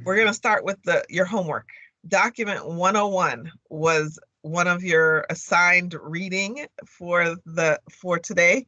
We're going to start with your homework. Document 101 was one of your assigned reading for today.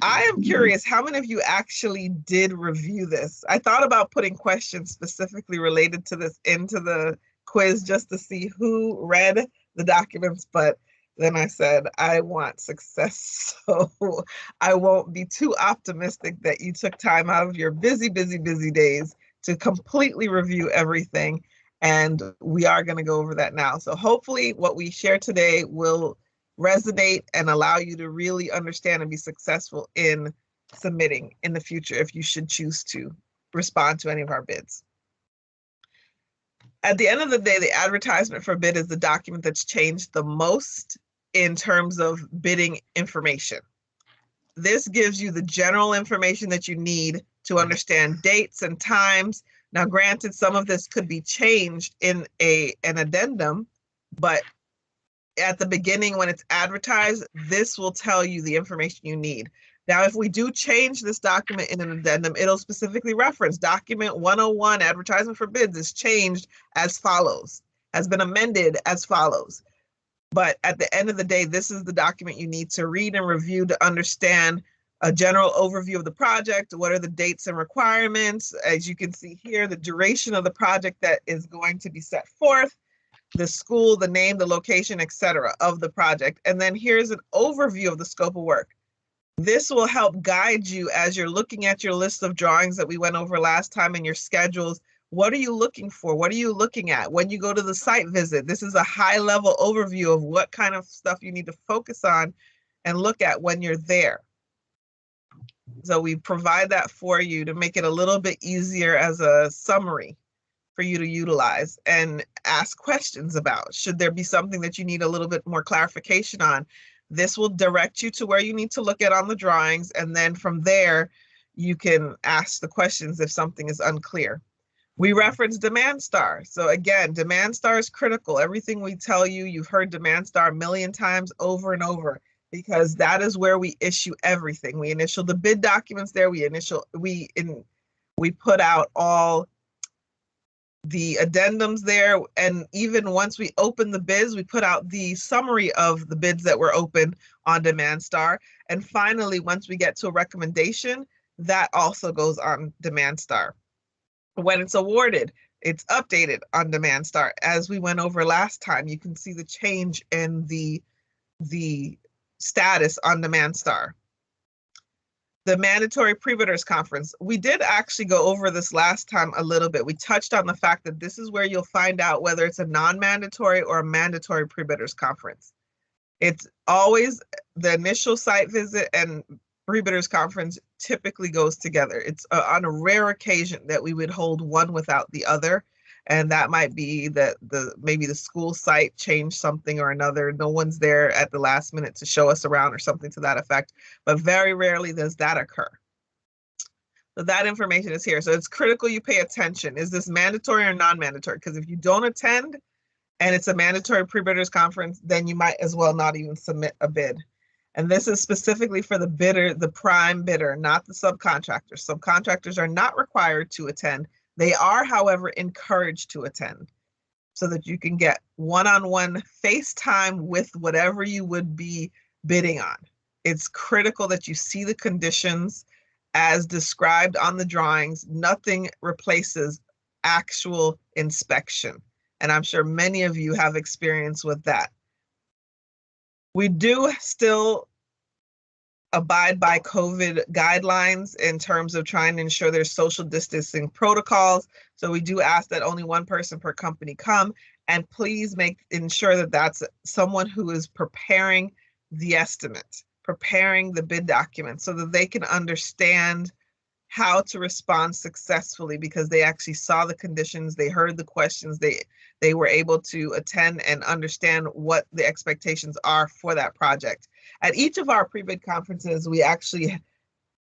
I am curious, how many of you actually did review this? I thought about putting questions specifically related to this into the quiz just to see who read the documents, but then I said, I want success, so I won't be too optimistic that you took time out of your busy days to completely review everything. And we are going to go over that now. So hopefully what we share today will resonate and allow you to really understand and be successful in submitting in the future if you should choose to respond to any of our bids. At the end of the day, the advertisement for bid is the document that's changed the most in terms of bidding information. This gives you the general information that you need to understand dates and times. Now, granted, some of this could be changed in an addendum, but at the beginning when it's advertised, this will tell you the information you need. Now, if we do change this document in an addendum, it'll specifically reference document 101, advertisement for bids, is changed as follows, has been amended as follows. But at the end of the day, this is the document you need to read and review to understand a general overview of the project. What are the dates and requirements? As you can see here, the duration of the project that is going to be set forth, the school, the name, the location, etc. of the project. And then here's an overview of the scope of work. This will help guide you as you're looking at your list of drawings that we went over last time and your schedules. What are you looking for? What are you looking at? When you go to the site visit, this is a high-level overview of what kind of stuff you need to focus on and look at when you're there. So we provide that for you to make it a little bit easier as a summary for you to utilize and ask questions about. Should there be something that you need a little bit more clarification on, this will direct you to where you need to look at on the drawings, and then from there, you can ask the questions if something is unclear. We reference Demand Star. So again, Demand Star is critical. Everything we tell you, you've heard Demand Star a million times over and over, because that is where we issue everything. We initial the bid documents there. We put out all the addendums there, and even once we open the bids, we put out the summary of the bids that were open on Demand Star. And finally, once we get to a recommendation, that also goes on Demand Star. When it's awarded, it's updated on Demand Star. As we went over last time, you can see the change in the status on Demand Star. The mandatory pre-bidders conference. We did actually go over this last time a little bit. We touched on the fact that this is where you'll find out whether it's a non-mandatory or a mandatory pre-bidders conference. It's always the initial site visit, and pre-bidders conference typically goes together. It's on a rare occasion that we would hold one without the other. And that might be that maybe the school site changed something or another. No one's there at the last minute to show us around or something to that effect. But very rarely does that occur. So that information is here. So it's critical you pay attention. Is this mandatory or non-mandatory? Because if you don't attend and it's a mandatory pre-bidders conference, then you might as well not even submit a bid. And this is specifically for the bidder, the prime bidder, not the subcontractors. Subcontractors are not required to attend. They are, however, encouraged to attend so that you can get one-on-one FaceTime with whatever you would be bidding on. It's critical that you see the conditions as described on the drawings. Nothing replaces actual inspection. And I'm sure many of you have experience with that. We do still abide by COVID guidelines in terms of trying to ensure there's social distancing protocols. So we do ask that only one person per company come, and please ensure that that's someone who is preparing the estimate, preparing the bid document so that they can understand how to respond successfully, because they actually saw the conditions, they heard the questions, they were able to attend and understand what the expectations are for that project. At each of our pre-bid conferences, we actually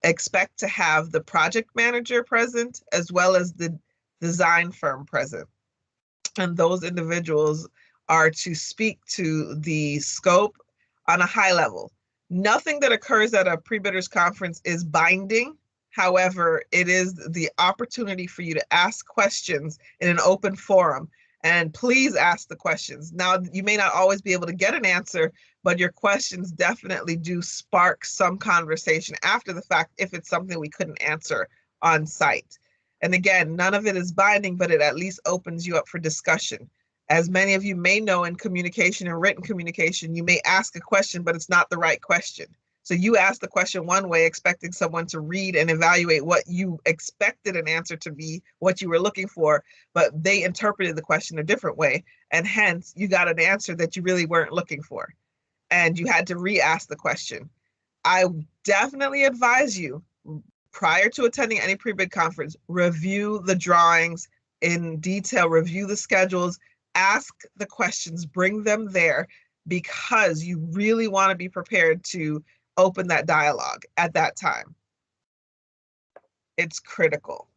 expect to have the project manager present as well as the design firm present. And those individuals are to speak to the scope on a high level. Nothing that occurs at a pre-bidders conference is binding. However, it is the opportunity for you to ask questions in an open forum. And please ask the questions. Now, you may not always be able to get an answer, but your questions definitely do spark some conversation after the fact if it's something we couldn't answer on site. And again, none of it is binding, but it at least opens you up for discussion. As many of you may know, in communication and written communication, you may ask a question, but it's not the right question. So you ask the question one way, expecting someone to read and evaluate what you expected an answer to be, what you were looking for, but they interpreted the question a different way. And hence, you got an answer that you really weren't looking for. And you had to re-ask the question. I definitely advise you, prior to attending any pre-bid conference, review the drawings in detail, review the schedules, ask the questions, bring them there, because you really want to be prepared to open that dialogue at that time. It's critical.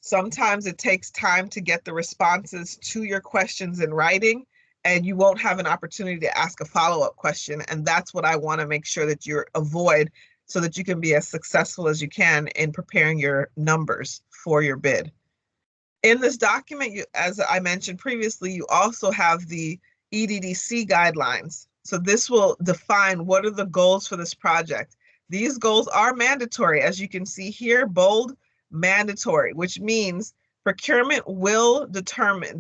Sometimes it takes time to get the responses to your questions in writing, and you won't have an opportunity to ask a follow-up question. And that's what I want to make sure that you avoid, so that you can be as successful as you can in preparing your numbers for your bid. In this document, as I mentioned previously, you also have the EDDC guidelines. So this will define what are the goals for this project. These goals are mandatory, as you can see here, bold, mandatory, which means procurement will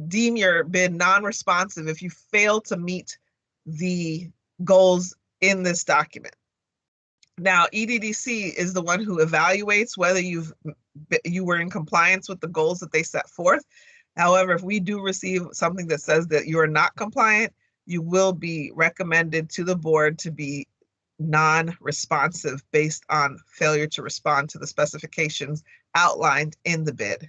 deem your bid non-responsive if you fail to meet the goals in this document. Now, EDDC is the one who evaluates whether you were in compliance with the goals that they set forth. However, if we do receive something that says that you are not compliant, you will be recommended to the board to be non-responsive based on failure to respond to the specifications outlined in the bid.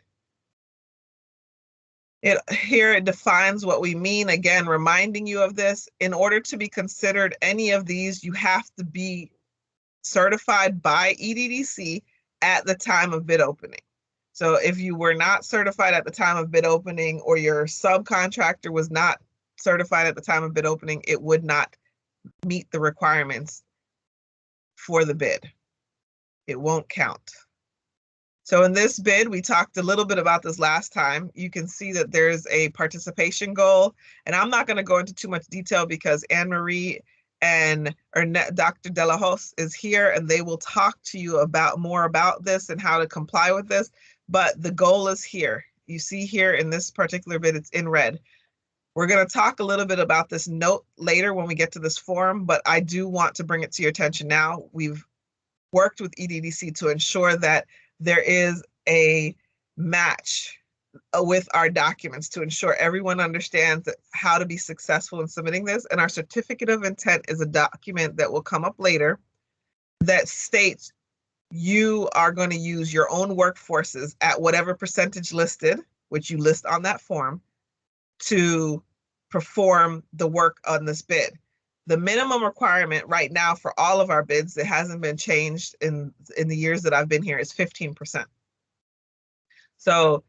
Here it defines what we mean, again, reminding you of this. In order to be considered any of these, you have to be certified by EDDC at the time of bid opening. So if you were not certified at the time of bid opening, or your subcontractor was not certified at the time of bid opening, it would not meet the requirements for the bid. It won't count. So in this bid, we talked a little bit about this last time. You can see that there's a participation goal, and I'm not going to go into too much detail because Anne-Marie and Dr. Delahos is here, and they will talk to you more about this and how to comply with this. But the goal is here. You see here in this particular bid, it's in red. We're going to talk a little bit about this note later when we get to this form, but I do want to bring it to your attention now. We've worked with EDDC to ensure that there is a match with our documents to ensure everyone understands how to be successful in submitting this. And our certificate of intent is a document that will come up later that states you are going to use your own workforces at whatever percentage listed, which you list on that form, to perform the work on this bid. The minimum requirement right now for all of our bids, it hasn't been changed in the years that I've been here, is 15%. So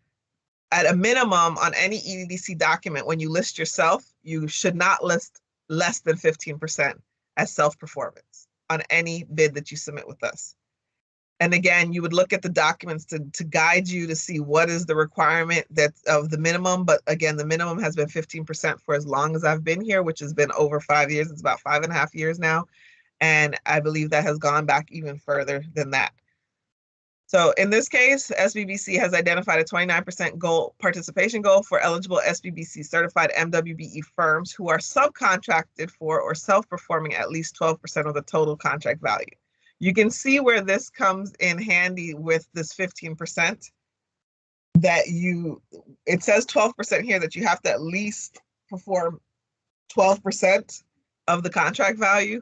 at a minimum on any EDDC document, when you list yourself, you should not list less than 15% as self-performance on any bid that you submit with us. And again, you would look at the documents to guide you to see what is the requirement of the minimum. But again, the minimum has been 15% for as long as I've been here, which has been over 5 years. It's about 5.5 years now. And I believe that has gone back even further than that. So in this case, SBBC has identified a 29% participation goal for eligible SBBC certified MWBE firms who are subcontracted for or self-performing at least 12% of the total contract value. You can see where this comes in handy with this 15% that it says 12% here, that you have to at least perform 12% of the contract value,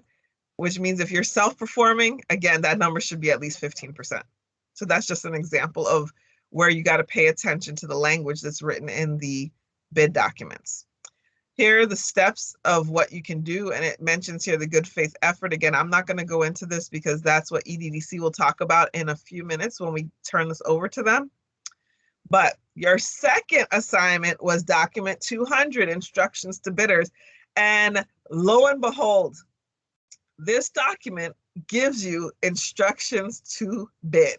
which means if you're self-performing, again, that number should be at least 15%. So that's just an example of where you got to pay attention to the language that's written in the bid documents. Here are the steps of what you can do, and it mentions here the good faith effort. Again, I'm not going to go into this because that's what EDDC will talk about in a few minutes when we turn this over to them. But your second assignment was document 200, instructions to bidders. And lo and behold, this document gives you instructions to bid.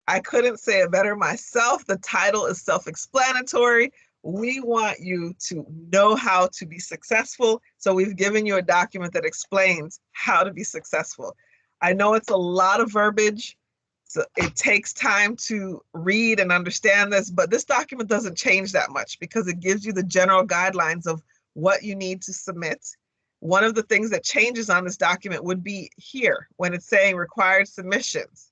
I couldn't say it better myself. The title is self-explanatory. We want you to know how to be successful. So we've given you a document that explains how to be successful. I know it's a lot of verbiage. So it takes time to read and understand this, but this document doesn't change that much because it gives you the general guidelines of what you need to submit. One of the things that changes on this document would be here when it's saying required submissions.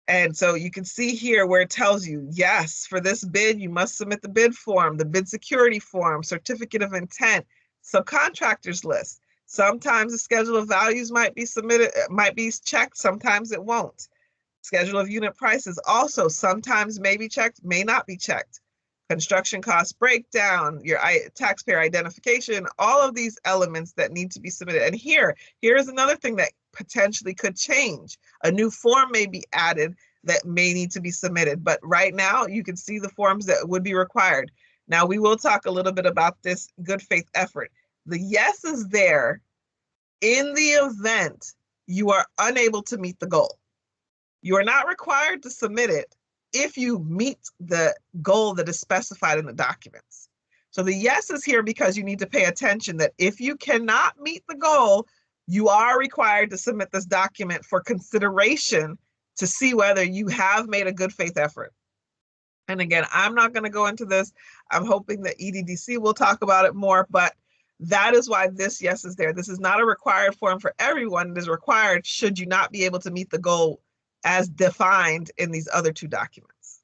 And so you can see here where it tells you, yes, for this bid, you must submit the bid form, the bid security form, certificate of intent, subcontractors list. Sometimes the schedule of values might be submitted, might be checked, sometimes it won't. Schedule of unit prices also sometimes may be checked, may not be checked. Construction cost breakdown, your taxpayer identification, all of these elements that need to be submitted. And here's another thing that potentially could change. A new form may be added that may need to be submitted, but right now you can see the forms that would be required. Now we will talk a little bit about this good faith effort. The yes is there in the event you are unable to meet the goal. You are not required to submit it if you meet the goal that is specified in the documents. So the yes is here because you need to pay attention that if you cannot meet the goal, you are required to submit this document for consideration to see whether you have made a good faith effort. And again, I'm not going to go into this. I'm hoping that EDDC will talk about it more, but that is why this yes is there. This is not a required form for everyone. It is required should you not be able to meet the goal as defined in these other two documents.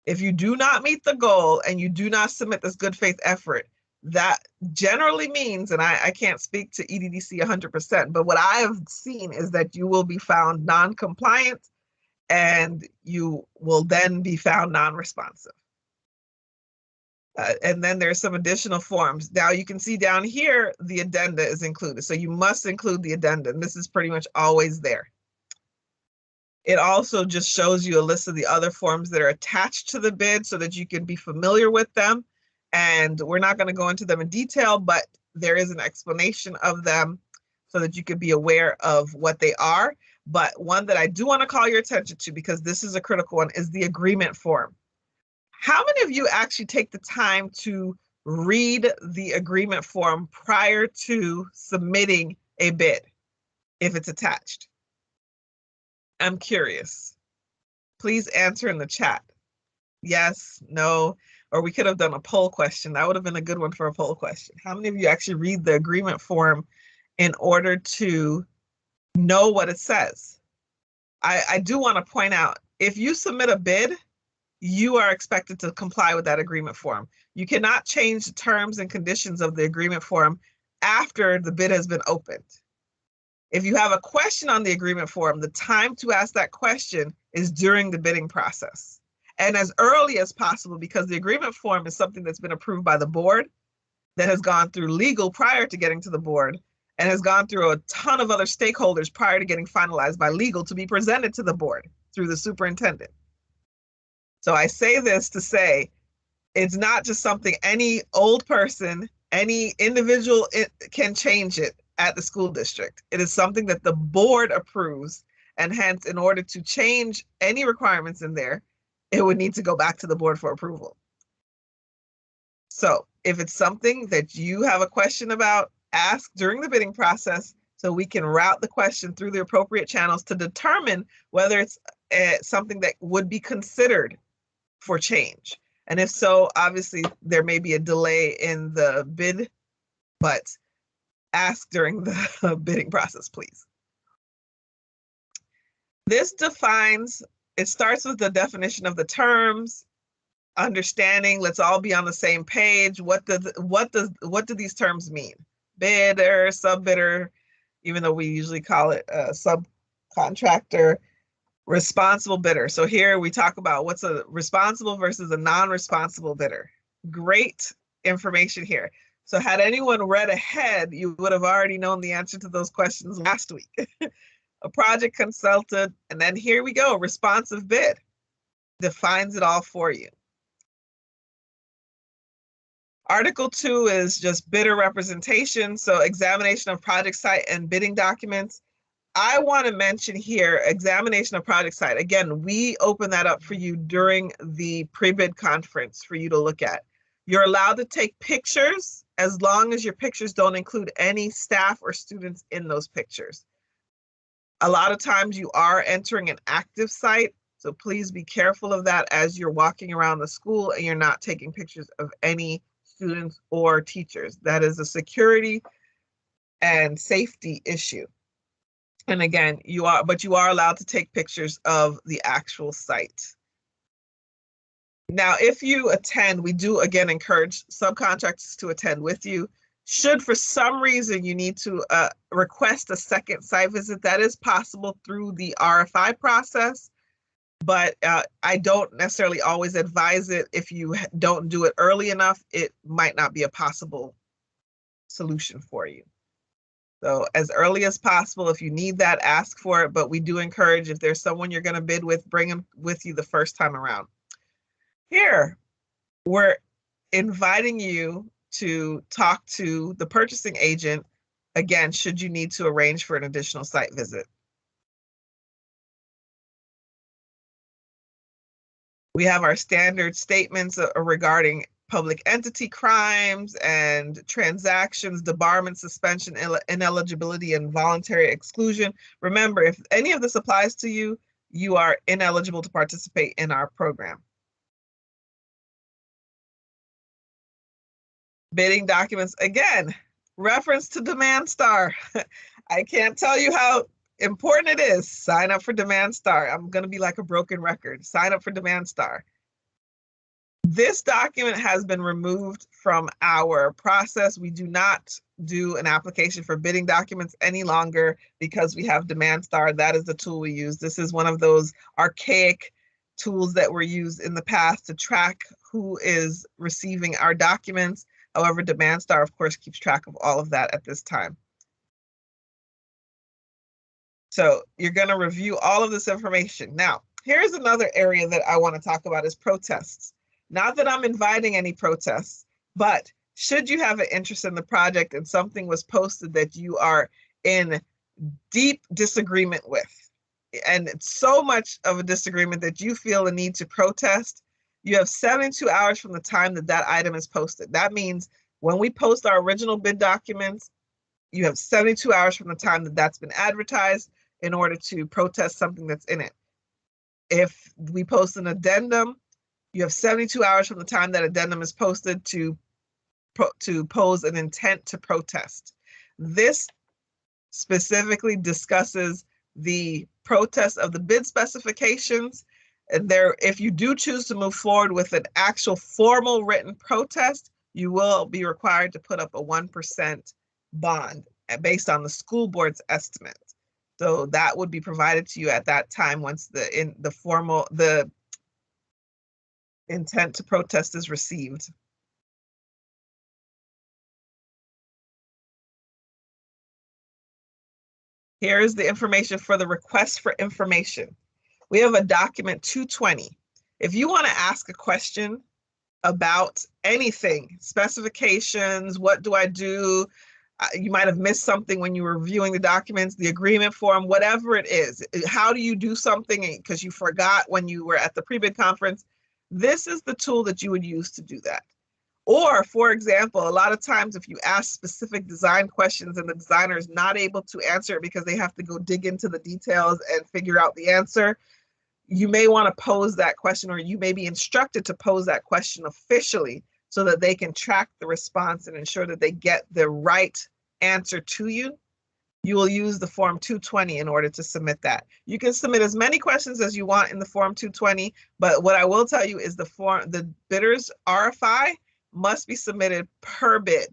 If you do not meet the goal and you do not submit this good faith effort, that generally means, and I can't speak to EDDC 100%, but what I have seen is that you will be found non-compliant and you will then be found non-responsive. And then there's some additional forms. Now you can see down here, the addenda is included. So you must include the addenda, and this is pretty much always there. It also just shows you a list of the other forms that are attached to the bid so that you can be familiar with them. And we're not going to go into them in detail, but there is an explanation of them so that you can be aware of what they are. But one that I do want to call your attention to, because this is a critical one, is the agreement form. How many of you actually take the time to read the agreement form prior to submitting a bid if it's attached? I'm curious. Please answer in the chat. Yes, no, or we could have done a poll question. That would have been a good one for a poll question. How many of you actually read the agreement form in order to know what it says? I do want to point out, if you submit a bid, you are expected to comply with that agreement form. You cannot change the terms and conditions of the agreement form after the bid has been opened. If you have a question on the agreement form, the time to ask that question is during the bidding process and as early as possible, because the agreement form is something that's been approved by the board, that has gone through legal prior to getting to the board, and has gone through a ton of other stakeholders prior to getting finalized by legal to be presented to the board through the superintendent. So I say this to say, it's not just something any old person, any individual can change it at the school district. It is something that the board approves, and hence, in order to change any requirements in there, it would need to go back to the board for approval. So if it's something that you have a question about, ask during the bidding process so we can route the question through the appropriate channels to determine whether it's something that would be considered for change. And if so, obviously there may be a delay in the bid, but ask during the bidding process, please. This defines, it starts with the definition of the terms, understanding, let's all be on the same page. What do these terms mean? Bidder, sub-bidder, even though we usually call it a subcontractor, responsible bidder. So here we talk about what's a responsible versus a non-responsible bidder. Great information here. So had anyone read ahead, you would have already known the answer to those questions last week. A project consultant, and then here we go, responsive bid. Defines it all for you. Article 2 is just bidder representation, so examination of project site and bidding documents. I want to mention here, examination of project site. Again, we open that up for you during the pre-bid conference for you to look at. You're allowed to take pictures as long as your pictures don't include any staff or students in those pictures. A lot of times you are entering an active site, so please be careful of that as you're walking around the school and you're not taking pictures of any students or teachers. That is a security and safety issue. And again, you are allowed to take pictures of the actual site. Now, if you attend, we do again encourage subcontractors to attend with you. Should for some reason you need to request a second site visit, that is possible through the RFI process, but I don't necessarily always advise it. If you don't do it early enough, it might not be a possible solution for you. So as early as possible, if you need that, ask for it, but we do encourage if there's someone you're going to bid with, bring them with you the first time around. Here, we're inviting you to talk to the purchasing agent, again, should you need to arrange for an additional site visit. We have our standard statements regarding public entity crimes and transactions, debarment, suspension, ineligibility, and voluntary exclusion. Remember, if any of this applies to you, you are ineligible to participate in our program. Bidding documents, again, reference to Demand Star. I can't tell you how important it is. Sign up for Demand Star. I'm going to be like a broken record. Sign up for Demand Star. This document has been removed from our process. We do not do an application for bidding documents any longer because we have Demand Star. That is the tool we use. This is one of those archaic tools that were used in the past to track who is receiving our documents. However, Demand Star, of course, keeps track of all of that at this time. So you're going to review all of this information. Now, here's another area that I want to talk about is protests. Not that I'm inviting any protests, but should you have an interest in the project and something was posted that you are in deep disagreement with, and it's so much of a disagreement that you feel a need to protest, you have 72 hours from the time that that item is posted. That means when we post our original bid documents, you have 72 hours from the time that that's been advertised in order to protest something that's in it. If we post an addendum, you have 72 hours from the time that addendum is posted to pose an intent to protest. This specifically discusses the protest of the bid specifications. And there, if you do choose to move forward with an actual formal written protest, you will be required to put up a 1% bond based on the school board's estimate. So that would be provided to you at that time once the intent to protest is received. Here is the information for the request for information. We have a document 220. If you want to ask a question about anything, specifications, what do I do? You might have missed something when you were reviewing the documents, the agreement form, whatever it is. How do you do something because you forgot when you were at the pre-bid conference? This is the tool that you would use to do that. Or, for example, a lot of times if you ask specific design questions and the designer is not able to answer it because they have to go dig into the details and figure out the answer, you may want to pose that question, or you may be instructed to pose that question officially so that they can track the response and ensure that they get the right answer to you. You will use the Form 220 in order to submit that. You can submit as many questions as you want in the Form 220, but what I will tell you is the bidder's RFI must be submitted per bid.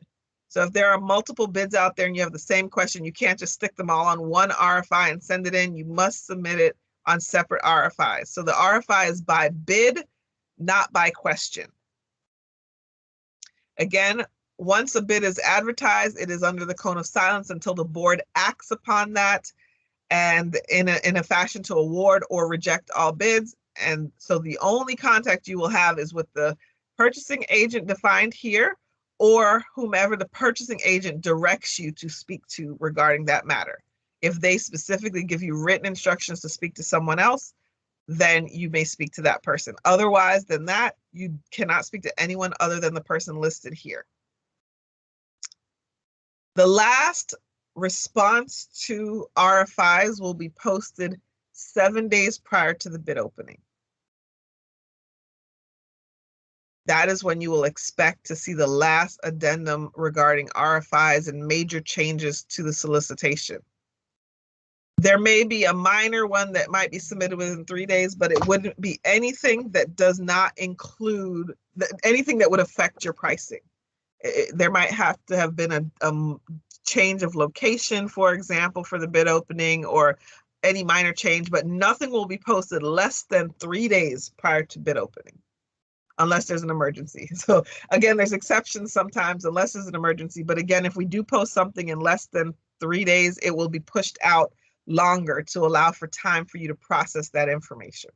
So if there are multiple bids out there and you have the same question, you can't just stick them all on one RFI and send it in. You must submit it on separate RFIs. So the RFI is by bid, not by question. Again, once a bid is advertised, it is under the cone of silence until the board acts upon that and in a fashion to award or reject all bids. And so the only contact you will have is with the purchasing agent defined here, or whomever the purchasing agent directs you to speak to regarding that matter. If they specifically give you written instructions to speak to someone else, then you may speak to that person. Otherwise than that, you cannot speak to anyone other than the person listed here. The last response to RFIs will be posted 7 days prior to the bid opening. That is when you will expect to see the last addendum regarding RFIs and major changes to the solicitation. There may be a minor one that might be submitted within 3 days, but it wouldn't be anything that does not include anything that would affect your pricing. There might have to have been a change of location, for example, for the bid opening, or any minor change, but nothing will be posted less than 3 days prior to bid opening, unless there's an emergency. So again, there's exceptions sometimes unless there's an emergency. But again, if we do post something in less than 3 days, it will be pushed out longer to allow for time for you to process that information.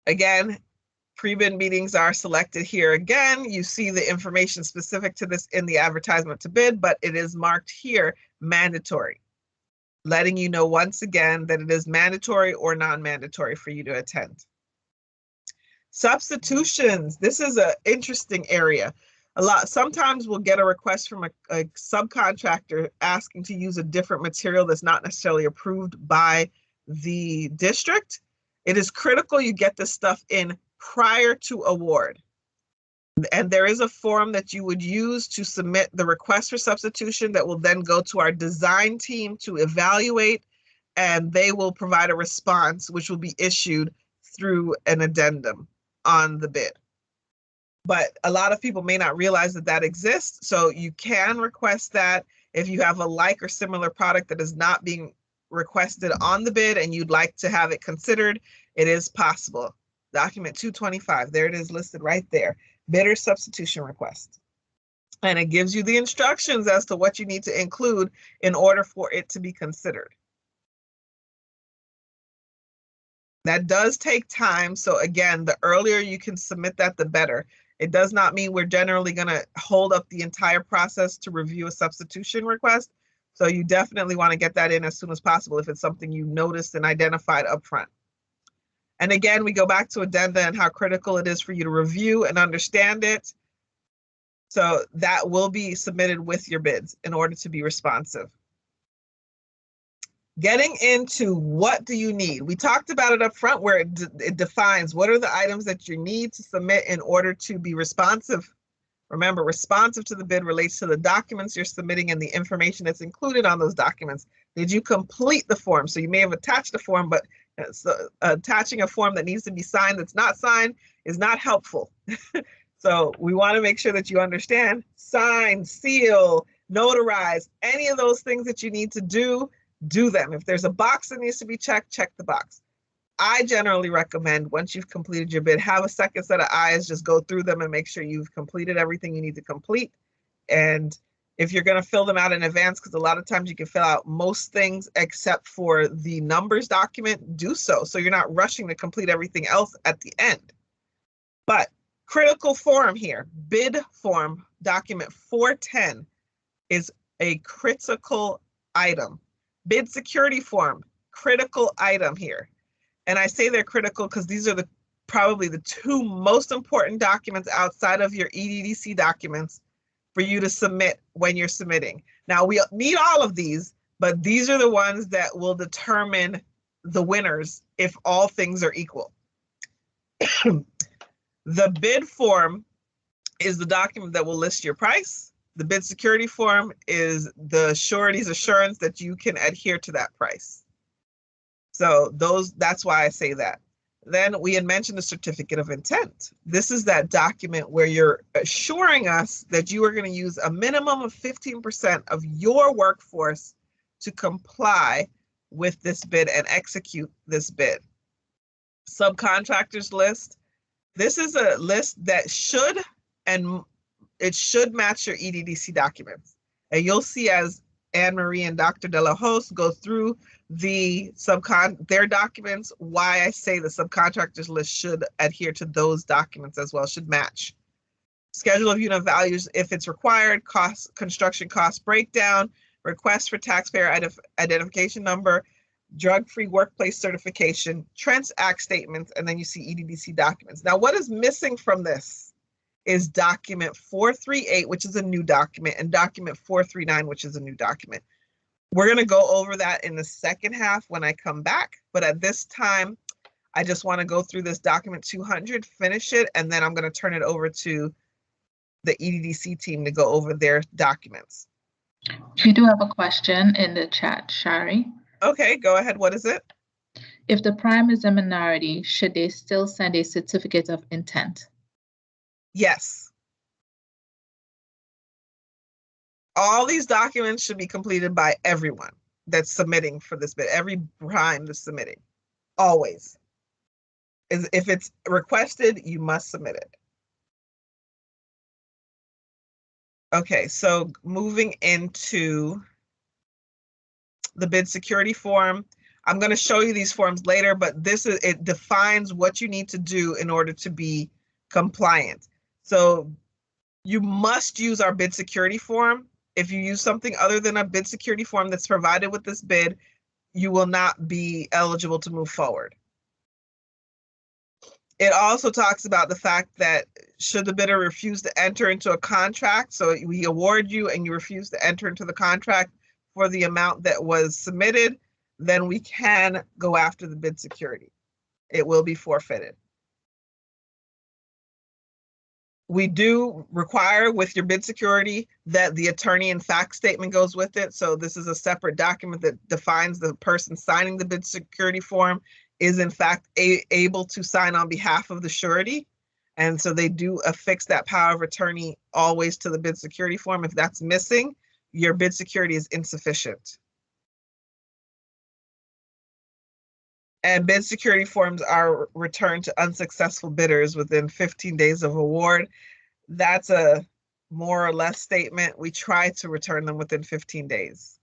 Again, pre-bid meetings are selected here. Again, you see the information specific to this in the advertisement to bid, but it is marked here mandatory, letting you know once again that it is mandatory or non-mandatory for you to attend. Substitutions. This is an interesting area. Sometimes we'll get a request from a subcontractor asking to use a different material that's not necessarily approved by the district. It is critical you get this stuff in prior to award. And there is a form that you would use to submit the request for substitution that will then go to our design team to evaluate, and they will provide a response which will be issued through an addendum on the bid. But a lot of people may not realize that that exists, so you can request that. If you have a like or similar product that is not being requested on the bid and you'd like to have it considered, it is possible. Document 225, there it is listed right there, bidder substitution request. And it gives you the instructions as to what you need to include in order for it to be considered. That does take time, so again, the earlier you can submit that, the better. It does not mean we're generally going to hold up the entire process to review a substitution request. So you definitely want to get that in as soon as possible if it's something you noticed and identified upfront. And again, we go back to addenda and how critical it is for you to review and understand it. So that will be submitted with your bids in order to be responsive. Getting into what do you need? We talked about it up front where it defines what are the items that you need to submit in order to be responsive. Remember, responsive to the bid relates to the documents you're submitting and the information that's included on those documents. Did you complete the form? So you may have attached a form, but attaching a form that needs to be signed that's not signed is not helpful. So we want to make sure that you understand, sign, seal, notarize, any of those things that you need to do them. If there's a box that needs to be checked, check the box. I generally recommend once you've completed your bid, have a second set of eyes, just go through them and make sure you've completed everything you need to complete. And if you're going to fill them out in advance, because a lot of times you can fill out most things except for the numbers document, do so. So you're not rushing to complete everything else at the end. But critical form here, bid form document 410 is a critical item. Bid security form, critical item here. And I say they're critical because these are probably the two most important documents outside of your EDDC documents for you to submit when you're submitting. Now, we need all of these, but these are the ones that will determine the winners if all things are equal. The bid form is the document that will list your price. The bid security form is the surety's assurance that you can adhere to that price. So that's why I say that. Then we had mentioned the certificate of intent. This is that document where you're assuring us that you are going to use a minimum of 15% of your workforce to comply with this bid and execute this bid. Subcontractors list. This is a list that should match your EDDC documents. And you'll see as Anne-Marie and Dr. De La Hoste go through their documents, why I say the subcontractors list should adhere to those documents as well, should match. Schedule of unit values if it's required, construction cost breakdown, request for taxpayer identification number, drug-free workplace certification, Trents Act statements, and then you see EDDC documents. Now, what is missing from this is document 438, which is a new document, and document 439, which is a new document. We're going to go over that in the second half when I come back, but at this time, I just want to go through this document 200, finish it, and then I'm going to turn it over to the EDDC team to go over their documents. We do have a question in the chat, Shari. Okay, go ahead. What is it? If the prime is a minority, should they still send a certificate of intent? Yes. All these documents should be completed by everyone that's submitting for this bid, every prime that's submitting, always. If it's requested, you must submit it. Okay, so moving into the bid security form. I'm going to show you these forms later, but it defines what you need to do in order to be compliant. So you must use our bid security form. If you use something other than a bid security form that's provided with this bid, you will not be eligible to move forward. It also talks about the fact that should the bidder refuse to enter into a contract, so we award you and you refuse to enter into the contract for the amount that was submitted, then we can go after the bid security. It will be forfeited. We do require with your bid security that the attorney and fact statement goes with it. So this is a separate document that defines the person signing the bid security form is in fact able to sign on behalf of the surety. And so they do affix that power of attorney always to the bid security form. If that's missing, your bid security is insufficient. And bid security forms are returned to unsuccessful bidders within 15 days of award. That's a more or less statement. We try to return them within 15 days.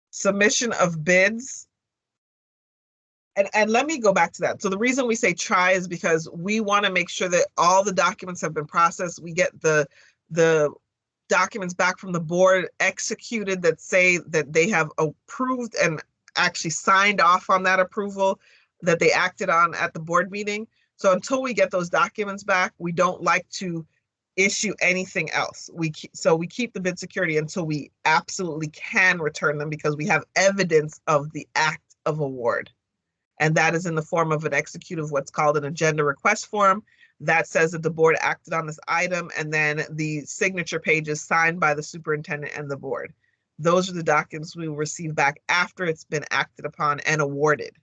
Submission of bids. And let me go back to that. So the reason we say try is because we want to make sure that all the documents have been processed. We get the documents back from the board executed that say that they have approved and actually signed off on that approval that they acted on at the board meeting. So until we get those documents back, we don't like to issue anything else. So we keep the bid security until we absolutely can return them because we have evidence of the act of award. And that is in the form of an executive, what's called an agenda request form that says that the board acted on this item, and then the signature page is signed by the superintendent and the board. Those are the documents we will receive back after it's been acted upon and awarded.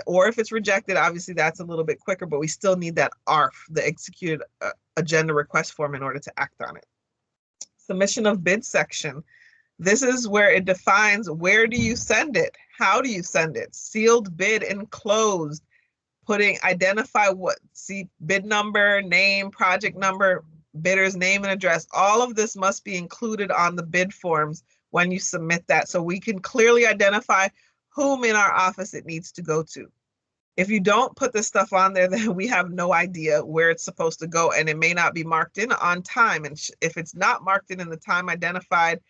Or if it's rejected, obviously that's a little bit quicker, but we still need that ARF, the executed agenda request form, in order to act on it. Submission of bid section. This is where it defines where do you send it? How do you send it? Sealed bid enclosed, identify bid number, name, project number, bidder's name and address. All of this must be included on the bid forms when you submit that, so we can clearly identify whom in our office it needs to go to. If you don't put this stuff on there, then we have no idea where it's supposed to go, and it may not be marked in on time. And if it's not marked in the time identified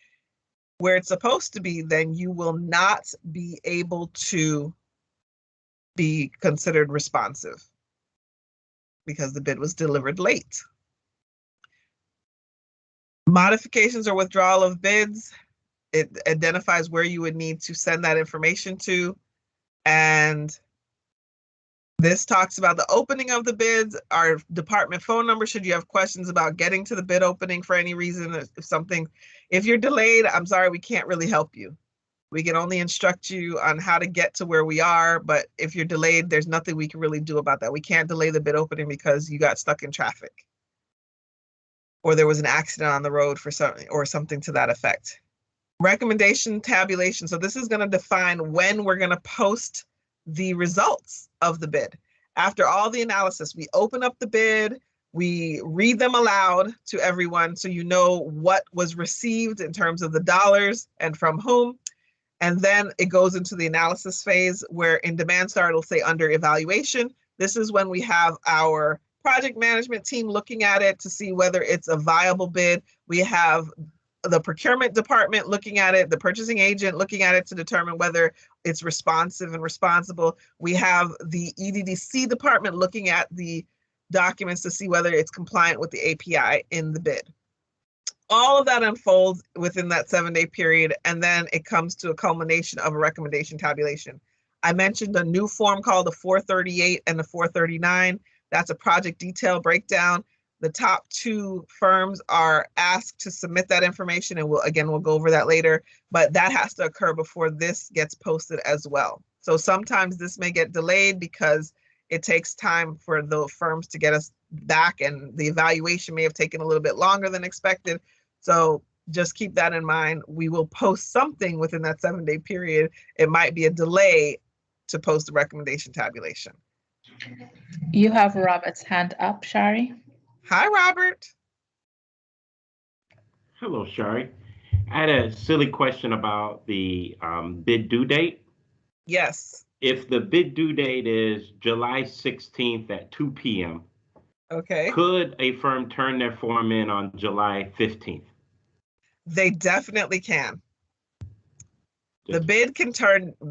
where it's supposed to be, then you will not be able to be considered responsive because the bid was delivered late. Modifications or withdrawal of bids. It identifies where you would need to send that information to. And this talks about the opening of the bids, our department phone number, should you have questions about getting to the bid opening for any reason. If you're delayed, I'm sorry, we can't really help you. We can only instruct you on how to get to where we are, but if you're delayed, there's nothing we can really do about that. We can't delay the bid opening because you got stuck in traffic or there was an accident on the road or something to that effect. Recommendation tabulation. So this is going to define when we're going to post the results of the bid. After all the analysis, we open up the bid, we read them aloud to everyone so you know what was received in terms of the dollars and from whom. And then it goes into the analysis phase where in Demand Star, it'll say under evaluation. This is when we have our project management team looking at it to see whether it's a viable bid. We have the procurement department looking at it, the purchasing agent looking at it to determine whether it's responsive and responsible. We have the EDDC department looking at the documents to see whether it's compliant with the API in the bid. All of that unfolds within that 7-day period, and then it comes to a culmination of a recommendation tabulation. I mentioned a new form called the 438 and the 439. That's a project detail breakdown. The top 2 firms are asked to submit that information, and we'll go over that later, but that has to occur before this gets posted as well. So sometimes this may get delayed because it takes time for the firms to get us back, and the evaluation may have taken a little bit longer than expected. So just keep that in mind. We will post something within that 7-day period. It might be a delay to post the recommendation tabulation. You have Robert's hand up, Shari. Hi, Robert. Hello, Shari. I had a silly question about the bid due date. Yes. If the bid due date is July 16th at 2 p.m., okay, could a firm turn their form in on July 15th? They definitely can. The bid can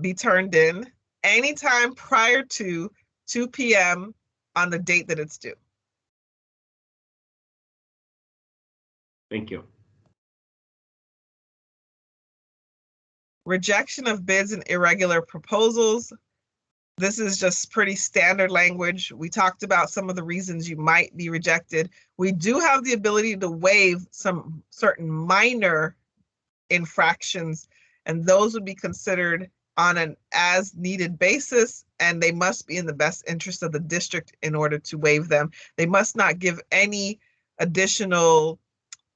be turned in anytime prior to 2 p.m. on the date that it's due. Thank you. Rejection of bids and irregular proposals. This is just pretty standard language. We talked about some of the reasons you might be rejected. We do have the ability to waive some certain minor infractions, and those would be considered on an as-needed basis, and they must be in the best interest of the district in order to waive them. They must not give any additional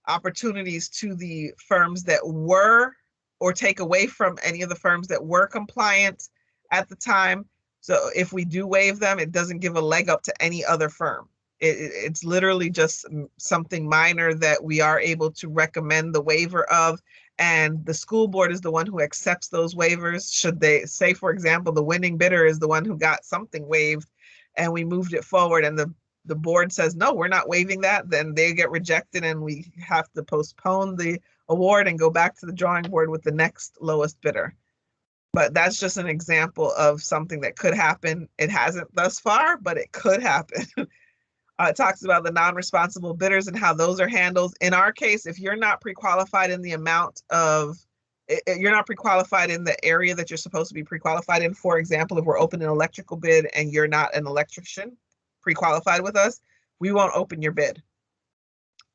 opportunities to the firms that were, or take away from any of the firms that were compliant at the time. So if we do waive them, it doesn't give a leg up to any other firm. It's literally just something minor that we are able to recommend the waiver of, and the school board is the one who accepts those waivers. Should they say, for example, the winning bidder is the one who got something waived and we moved it forward, and the board says, no, we're not waiving that, then they get rejected and we have to postpone the award and go back to the drawing board with the next lowest bidder. But that's just an example of something that could happen. It hasn't thus far, but it could happen. It talks about the non-responsible bidders and how those are handled. In our case, if you're not pre-qualified in the amount of, you're not pre-qualified in the area that you're supposed to be pre-qualified in. For example, if we're opening an electrical bid and you're not an electrician pre-qualified with us, we won't open your bid.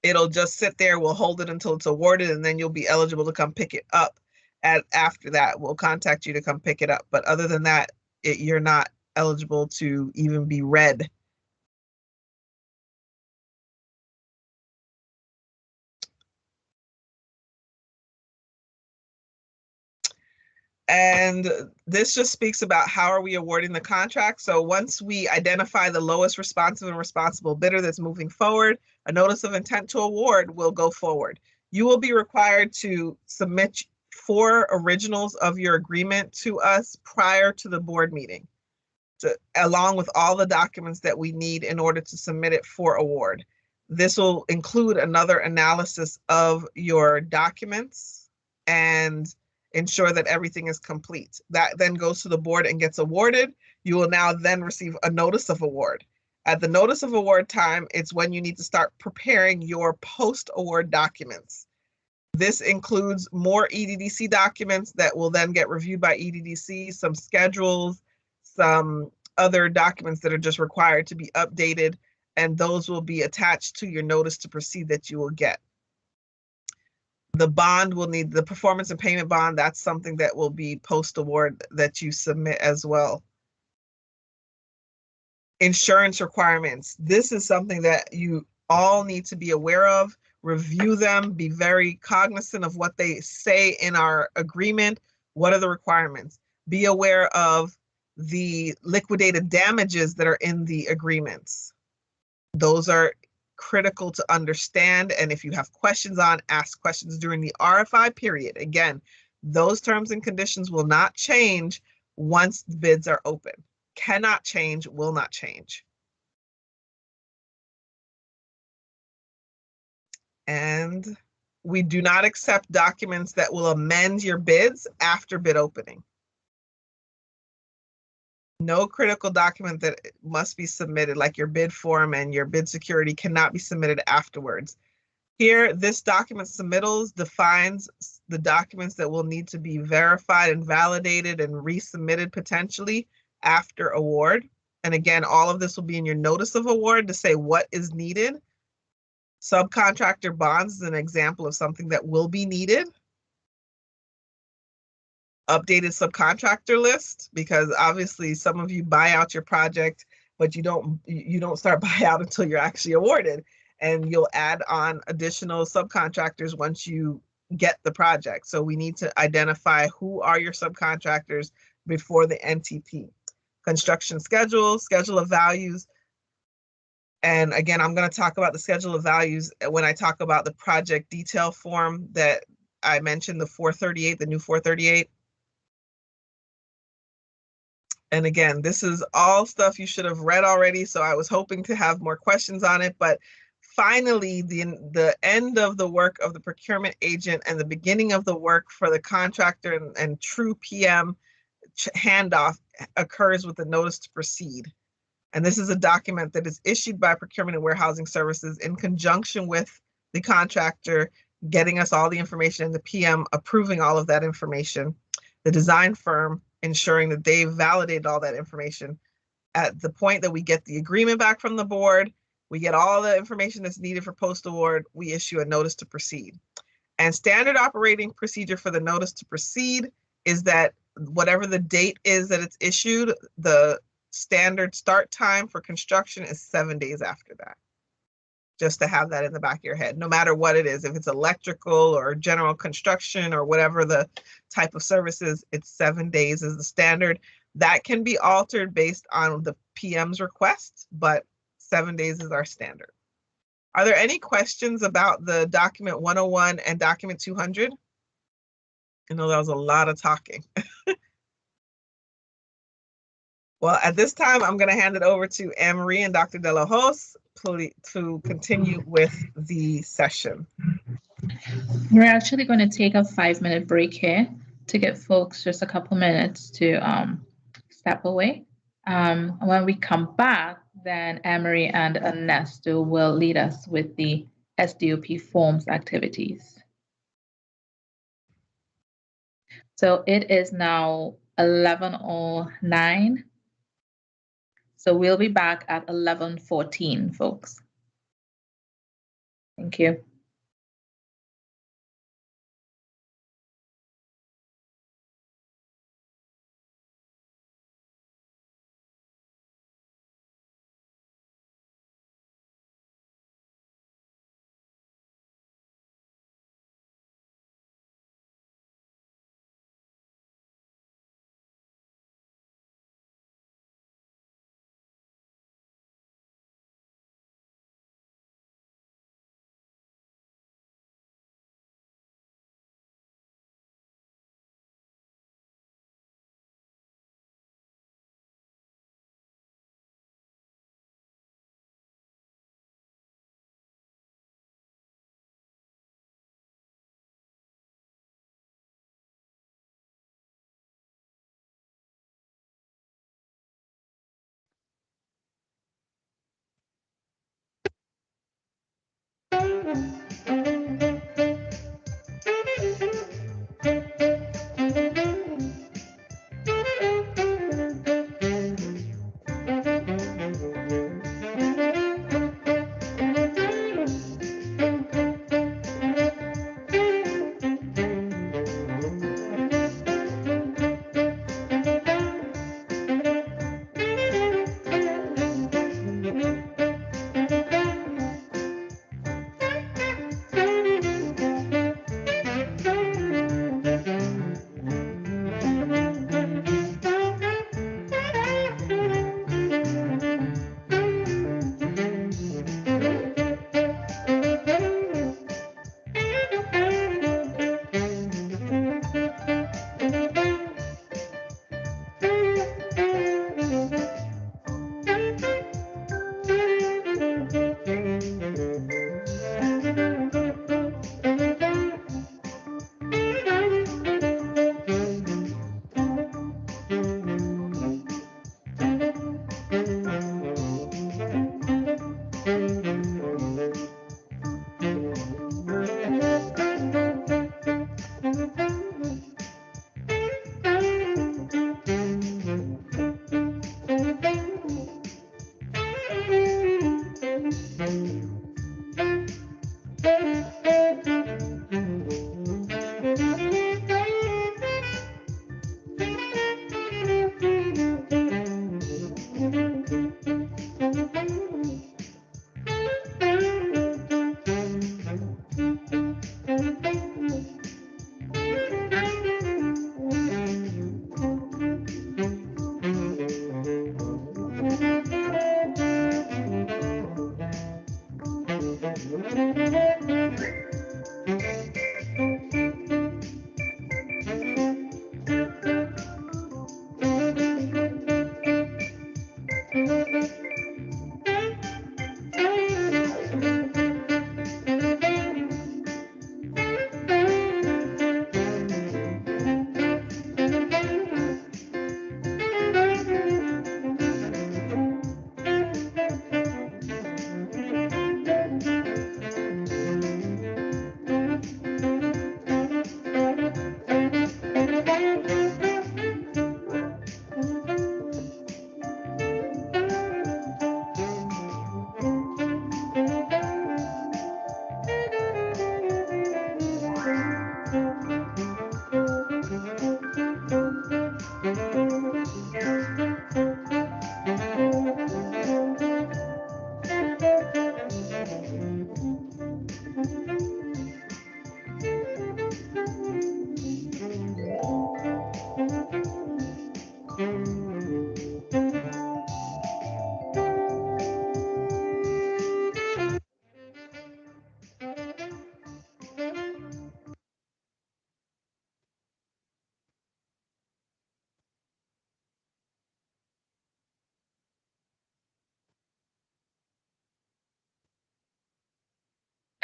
It'll just sit there. We'll hold it until it's awarded, and then you'll be eligible to come pick it up. After that, we'll contact you to come pick it up. But other than that, you're not eligible to even be read. And this just speaks about how are we awarding the contract. So once we identify the lowest responsive and responsible bidder that's moving forward, a notice of intent to award will go forward. You will be required to submit 4 originals of your agreement to us prior to the board meeting, along with all the documents that we need in order to submit it for award. This will include another analysis of your documents and ensure that everything is complete. That then goes to the board and gets awarded. You will now then receive a notice of award. At the notice of award time, it's when you need to start preparing your post-award documents. This includes more EDDC documents that will then get reviewed by EDDC, some schedules, some other documents that are just required to be updated, and those will be attached to your notice to proceed that you will get. The bond will need the performance and payment bond. That's something that will be post-award that you submit as well. Insurance requirements. This is something that you all need to be aware of. Review them, be very cognizant of what they say in our agreement. What are the requirements? Be aware of the liquidated damages that are in the agreements. Those are critical to understand, and if you have questions ask questions during the RFI period. Again, those terms and conditions will not change once the bids are open. Cannot change, will not change. And We do not accept documents that will amend your bids after bid opening. No critical document that must be submitted, like your bid form and your bid security, cannot be submitted afterwards. Here, this document submittals defines the documents that will need to be verified and validated and resubmitted potentially after award. And again, all of this will be in your notice of award to say what is needed. Subcontractor bonds is an example of something that will be needed. Updated subcontractor list, because obviously some of you buy out your project, but you don't start buyout until you're actually awarded, and you'll add on additional subcontractors once you get the project. So we need to identify who are your subcontractors before the NTP. Construction schedule, schedule of values. And again, I'm going to talk about the schedule of values when I talk about the project detail form that I mentioned, the 438, the new 438. And again, this is all stuff you should have read already, so I was hoping to have more questions on it. But finally, the end of the work of the procurement agent and the beginning of the work for the contractor and true PM handoff occurs with the notice to proceed. And this is a document that is issued by Procurement and Warehousing Services in conjunction with the contractor getting us all the information and the PM approving all of that information, the design firm ensuring that they've validated all that information. At the point that we get the agreement back from the board, we get all the information that's needed for post-award, we issue a notice to proceed. And standard operating procedure for the notice to proceed is that whatever the date is that it's issued, the standard start time for construction is 7 days after that. Just to have that in the back of your head, no matter what it is, if it's electrical or general construction or whatever the type of services, it's 7 days is the standard. That can be altered based on the PM's request, but 7 days is our standard. Are there any questions about the document 101 and document 200? I know that was a lot of talking. Well, at this time, I'm going to hand it over to Anne-Marie and Dr. De La Hoz to continue with the session. We're actually going to take a 5-minute break here to give folks just a couple minutes to step away. When we come back, then Anne-Marie and Ernesto will lead us with the SDOP forms activities. So it is now 11:09. So we'll be back at 11:14, folks. Thank you.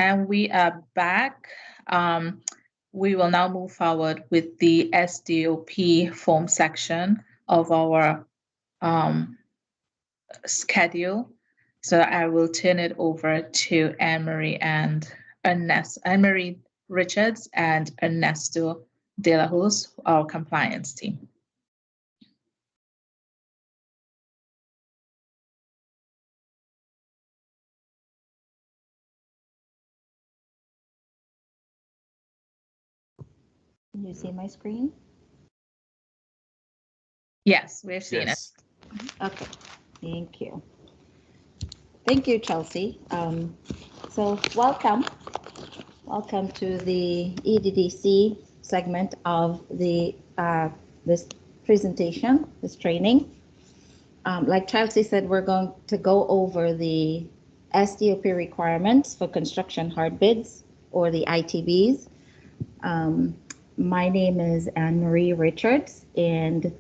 And we are back. We will now move forward with the SDOP form section of our schedule. So I will turn it over to Anne-Marie Richards and Ernesto De La Hoz, our compliance team. Can you see my screen? Yes, we've seen Yes. it. Okay, thank you. Thank you, Chelsea. So welcome to the EDDC segment of the this presentation, this training. Like Chelsea said, we're going to go over the SDOP requirements for construction hard bids, or the ITBs. My name is Anne-Marie Richards, and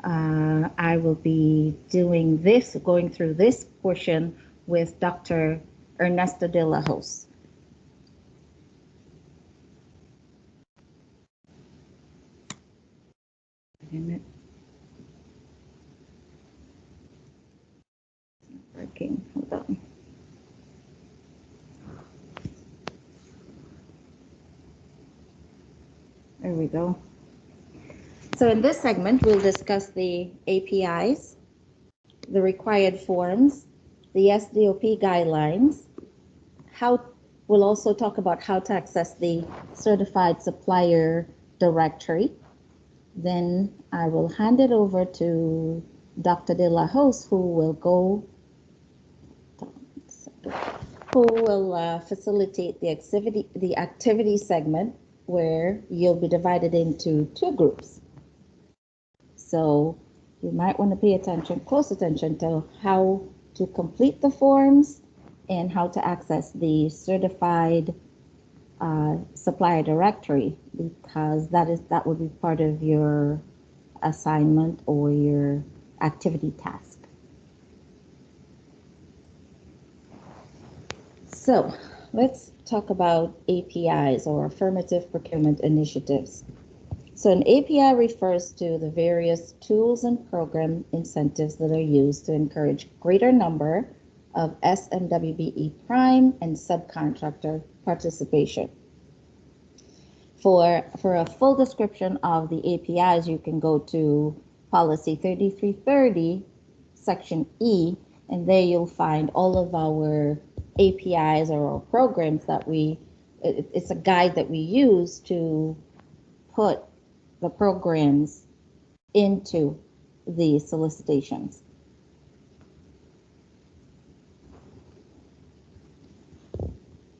I will be going through this portion with Dr. Ernesto De La Hoz. Working, hold on. There we go. So in this segment, we'll discuss the APIs, the required forms, the SDOP guidelines. We'll also talk about how to access the certified supplier directory. Then I will hand it over to Dr. De La Hoz, who will facilitate the activity segment, where you'll be divided into two groups. So you might want to pay close attention to how to complete the forms and how to access the certified supplier directory, because that would be part of your assignment or your activity task. So let's talk about APIs, or affirmative procurement initiatives. So an API refers to the various tools and program incentives that are used to encourage greater number of SMWBE prime and subcontractor participation. For a full description of the APIs, you can go to policy 3330 section E, and there you'll find all of our APIs or our programs that it's a guide that we use to put the programs into the solicitations.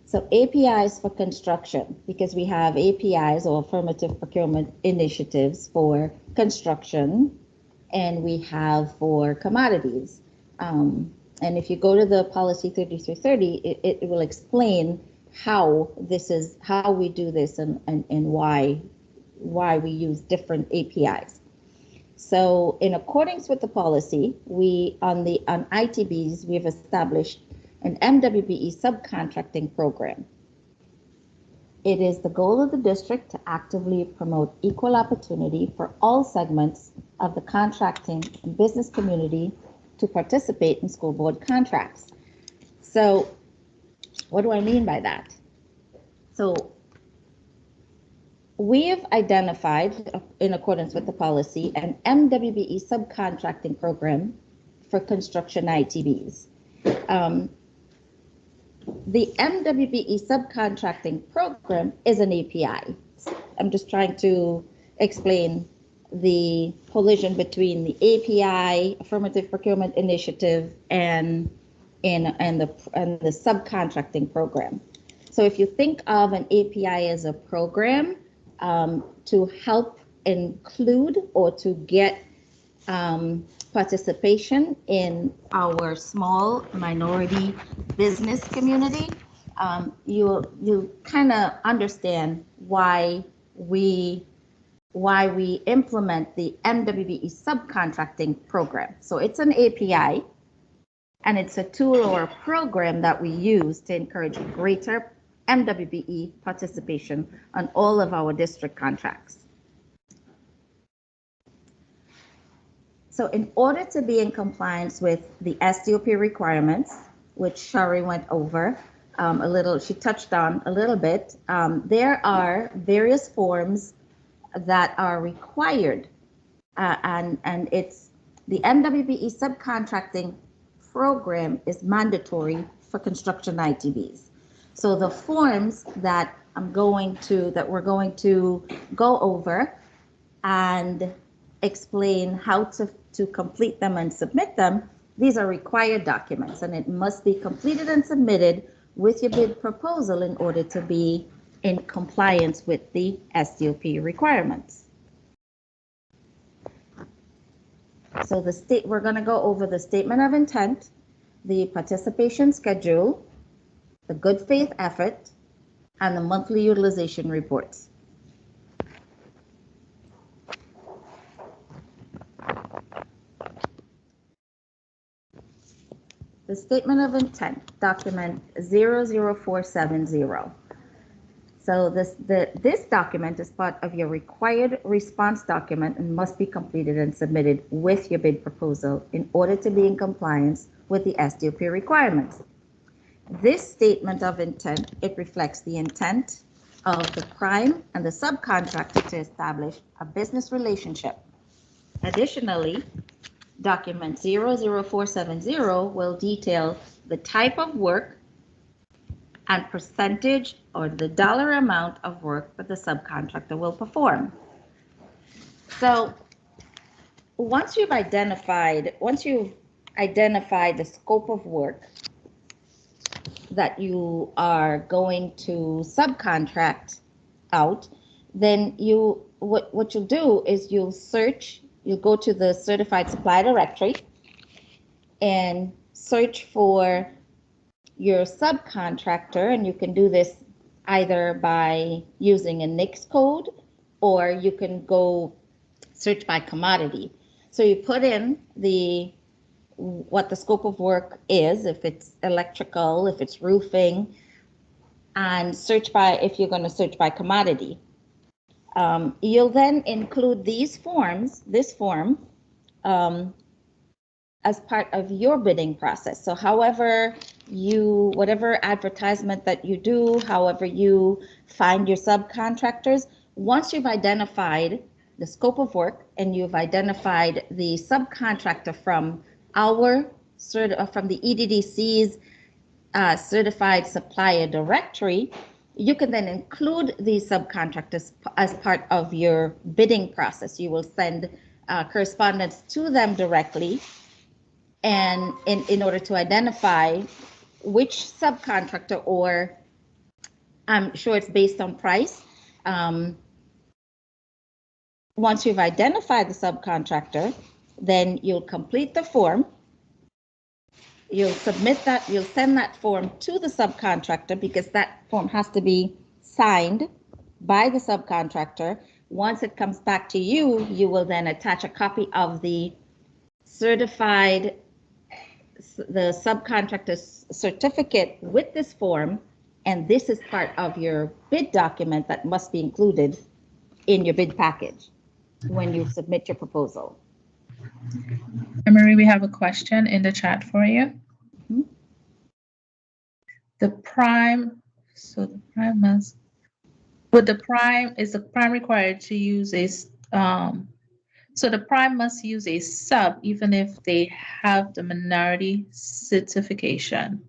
So APIs for construction, because we have APIs or affirmative procurement initiatives for construction, and we have for commodities. And if you go to the policy 3330, it will explain how we do this and why we use different APIs. So in accordance with the policy, on ITBs, we've established an MWBE subcontracting program. It is the goal of the district to actively promote equal opportunity for all segments of the contracting and business community to participate in school board contracts. So what do I mean by that? So we have identified, in accordance with the policy, an MWBE subcontracting program for construction ITBs. The MWBE subcontracting program is an API. I'm just trying to explain the collision between the API, Affirmative Procurement Initiative, and the subcontracting program. So if you think of an API as a program to help include or to get participation in our small minority business community, you'll kind of understand why we implement the MWBE subcontracting program. So it's an API, and it's a tool or a program that we use to encourage greater MWBE participation on all of our district contracts. So in order to be in compliance with the SDOP requirements, which Shari went over a little, she touched on a little bit, there are various forms that are required, and it's the MWBE subcontracting program is mandatory for construction ITBs. So the forms that we're going to go over and explain how to complete them and submit them, these are required documents, and it must be completed and submitted with your bid proposal in order to be in compliance with the SDOP requirements. So we're going to go over the statement of intent, the participation schedule, the good faith effort, and the monthly utilization reports. The statement of intent, document 00470. So this document is part of your required response document and must be completed and submitted with your bid proposal in order to be in compliance with the SDOP requirements. This statement of intent, it reflects the intent of the prime and the subcontractor to establish a business relationship. Additionally, document 00470 will detail the type of work and percentage or the dollar amount of work that the subcontractor will perform. So once you've identified the scope of work that you are going to subcontract out, then what you'll do is you'll go to the certified supply directory and search for your subcontractor, and you can do this either by using a NICS code, or you can go search by commodity. So you put in what the scope of work is, if it's electrical, if it's roofing, and if you're going to search by commodity. You'll then include this form, as part of your bidding process. So whatever advertisement that you do, however you find your subcontractors, once you've identified the scope of work and you've identified the subcontractor from our from the EDDC's certified supplier directory, you can then include these subcontractors as part of your bidding process. You will send correspondence to them directly, and in order to identify which subcontractor, or I'm sure it's based on price. Once you've identified the subcontractor, then you'll complete the form. You'll submit that, you'll send that form to the subcontractor, because that form has to be signed by the subcontractor. Once it comes back to you, you will then attach a copy of the subcontractor's certificate with this form, and this is part of your bid document that must be included in your bid package when you submit your proposal. Marie, we have a question in the chat for you. Mm-hmm. The prime is the prime required to use a so the prime must use a sub even if they have the minority certification.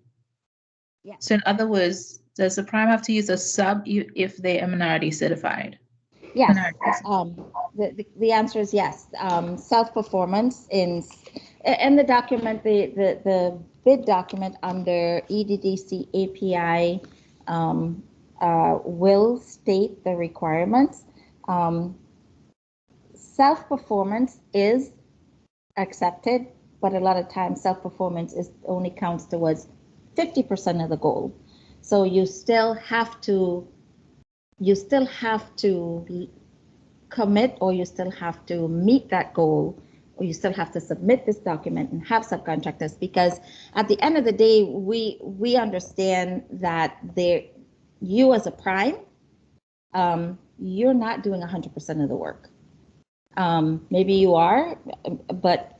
Yeah. So in other words, does the prime have to use a sub if they are minority certified? Yes. The answer is yes. Self-performance in the document, the bid document under EDDC API will state the requirements. Self-performance is accepted, but a lot of times self-performance only counts towards 50% of the goal. So you still have to commit, or you still have to meet that goal, or you still have to submit this document and have subcontractors, because at the end of the day, we understand that you as a prime, you're not doing 100% of the work. Maybe you are, but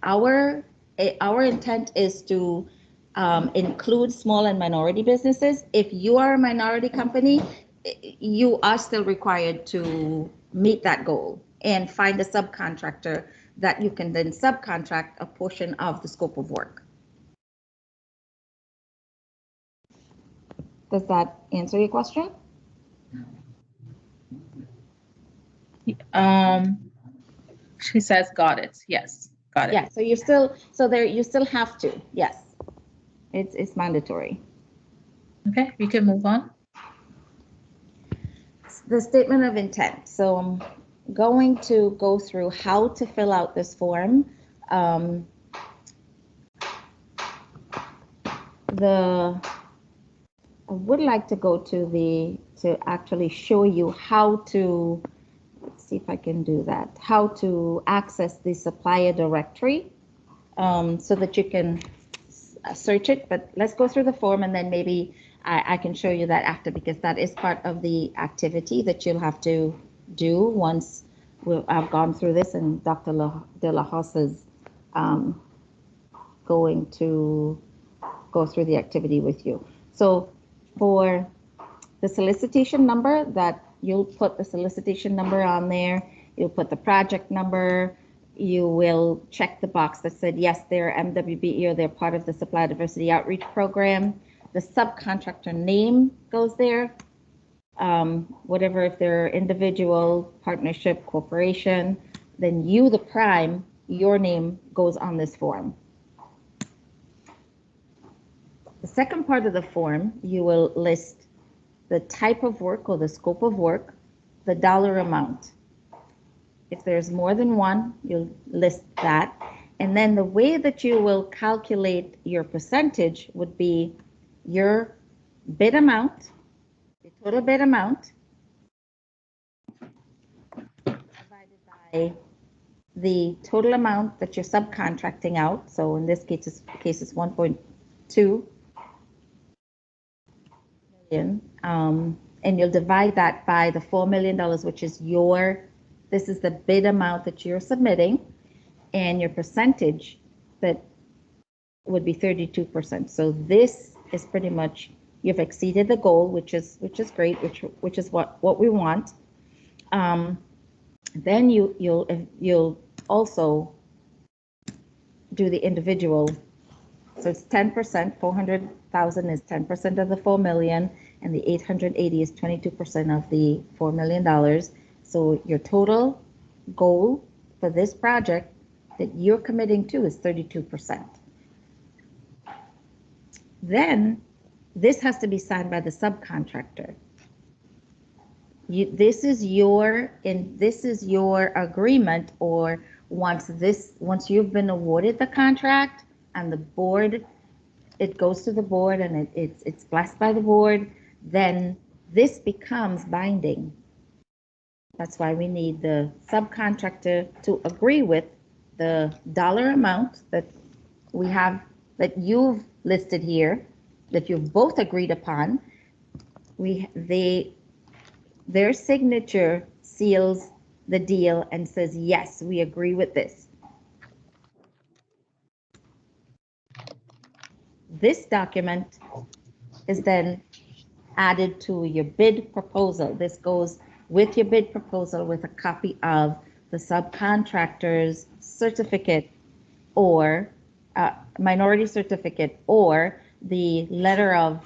our intent is to include small and minority businesses. If you are a minority company, you are still required to meet that goal and find a subcontractor that you can then subcontract a portion of the scope of work. Does that answer your question? She says, got it. Yes, got it. Yeah, so you still have to, yes. It's mandatory. Okay, we can move on. The statement of intent. So I'm going to go through how to fill out this form. I would like to go to actually show you how to, let's see if I can do that, how to access the supplier directory so that you can search it. But let's go through the form, and then maybe I can show you that after, because that is part of the activity that you'll have to do once I've gone through this, and Dr. De La Hoz is going to go through the activity with you. So for the solicitation number, that you'll put the solicitation number on there, you'll put the project number, you will check the box that said, yes, they're MWBE or they're part of the Supply Diversity Outreach Program. The subcontractor name goes there. Whatever, if they're individual, partnership, corporation, then you, the prime, your name goes on this form. The second part of the form, you will list the type of work or the scope of work, the dollar amount. If there's more than one, you'll list that. And then the way that you will calculate your percentage would be your bid amount, the total bid amount, divided by the total amount that you're subcontracting out. So in this case, it's 1.2 million. And you'll divide that by the $4 million, which is this is the bid amount that you're submitting, and your percentage that would be 32%. So this is pretty much, you've exceeded the goal, which is great, which is what we want. Then you'll also do the individual. So it's 10%, 400,000 is 10% of the 4 million, and the 880 is 22% of the $4 million. So your total goal for this project that you're committing to is 32%. Then this has to be signed by the subcontractor. This is your agreement, or once you've been awarded the contract and the board, it goes to the board and it's blessed by the board, then this becomes binding. That's why we need the subcontractor to agree with the dollar amount that we have, that you've listed here, that you've both agreed upon. Their signature seals the deal and says, yes, we agree with this. This document is then added to your bid proposal. This goes with your bid proposal with a copy of the subcontractor's certificate, or minority certificate, or the letter of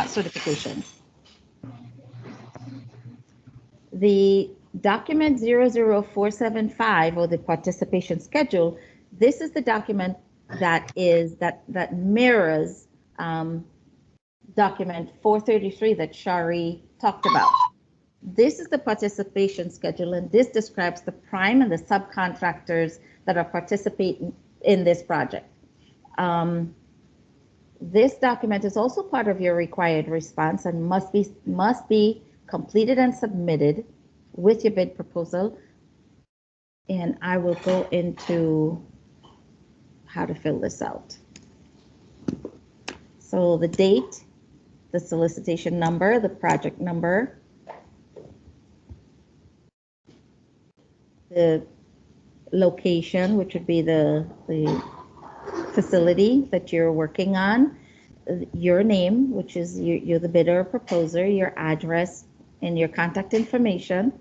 certification. The document 00475, or the participation schedule, this is the document that mirrors document 433 that Shari talked about. This is the participation schedule, and this describes the prime and the subcontractors that are participating in this project. This document is also part of your required response and must be completed and submitted with your bid proposal. And I will go into how to fill this out. So the date, the solicitation number, the project number, the location, which would be the facility that you're working on, your name, which is you're the bidder or proposer, your address, and your contact information.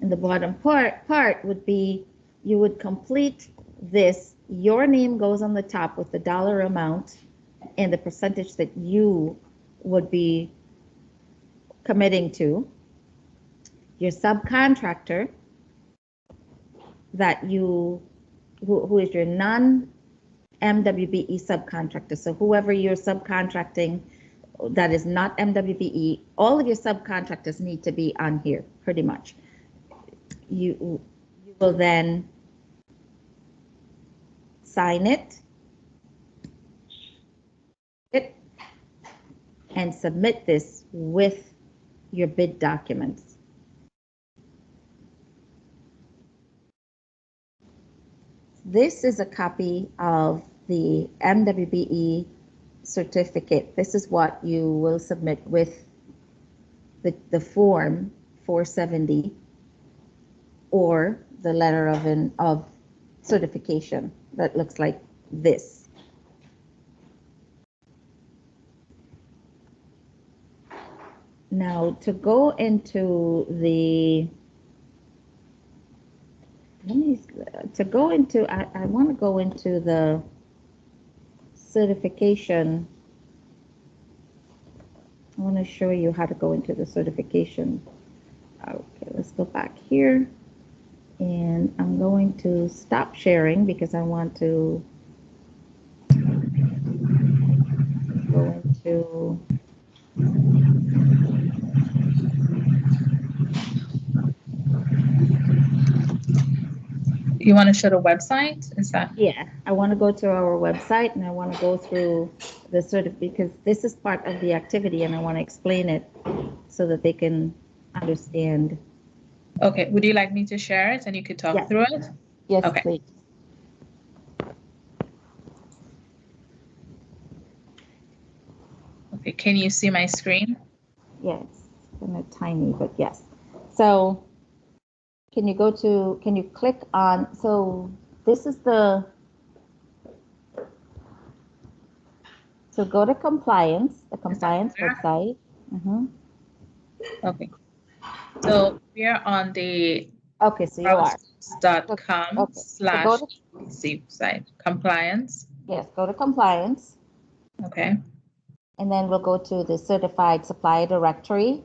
And the bottom part would be, you would complete this. Your name goes on the top with the dollar amount and the percentage that you would be committing to. Your subcontractor, that who is your non-MWBE subcontractor. So whoever you're subcontracting that is not MWBE, all of your subcontractors need to be on here, pretty much. You will then sign it and submit this with your bid documents. This is a copy of the MWBE certificate. This is what you will submit with the form 470, or the letter of certification that looks like this. Now, to go into I want to go into the certification. I want to show you how to go into the certification. Okay, let's go back here. And I'm going to stop sharing because I want to go into You want to show the website? Is that? Yeah, I want to go to our website and I want to go through the because this is part of the activity and I want to explain it so that they can understand. Okay, would you like me to share it and you could talk through it? Yes, okay. Please. Okay, can you see my screen? Yes, kind of tiny, but yes. So can you click on, so this is so go to compliance, the compliance website. Okay. So we are on the okay, so you are .com/. So C side. Compliance. Yes, go to compliance. Okay. And then we'll go to the certified supplier directory.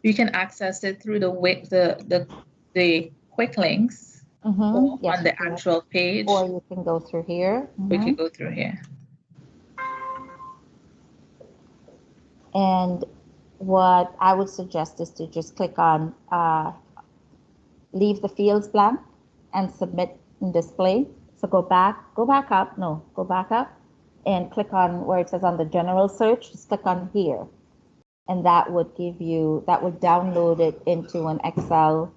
You can access it through the quick links or Yes, on the you can. actual page. Or you can go through here. We could go through here. And what I would suggest is to just click on leave the fields blank and submit and display. So go back up and click on where it says on the general search, just click on here. And that would download it into an Excel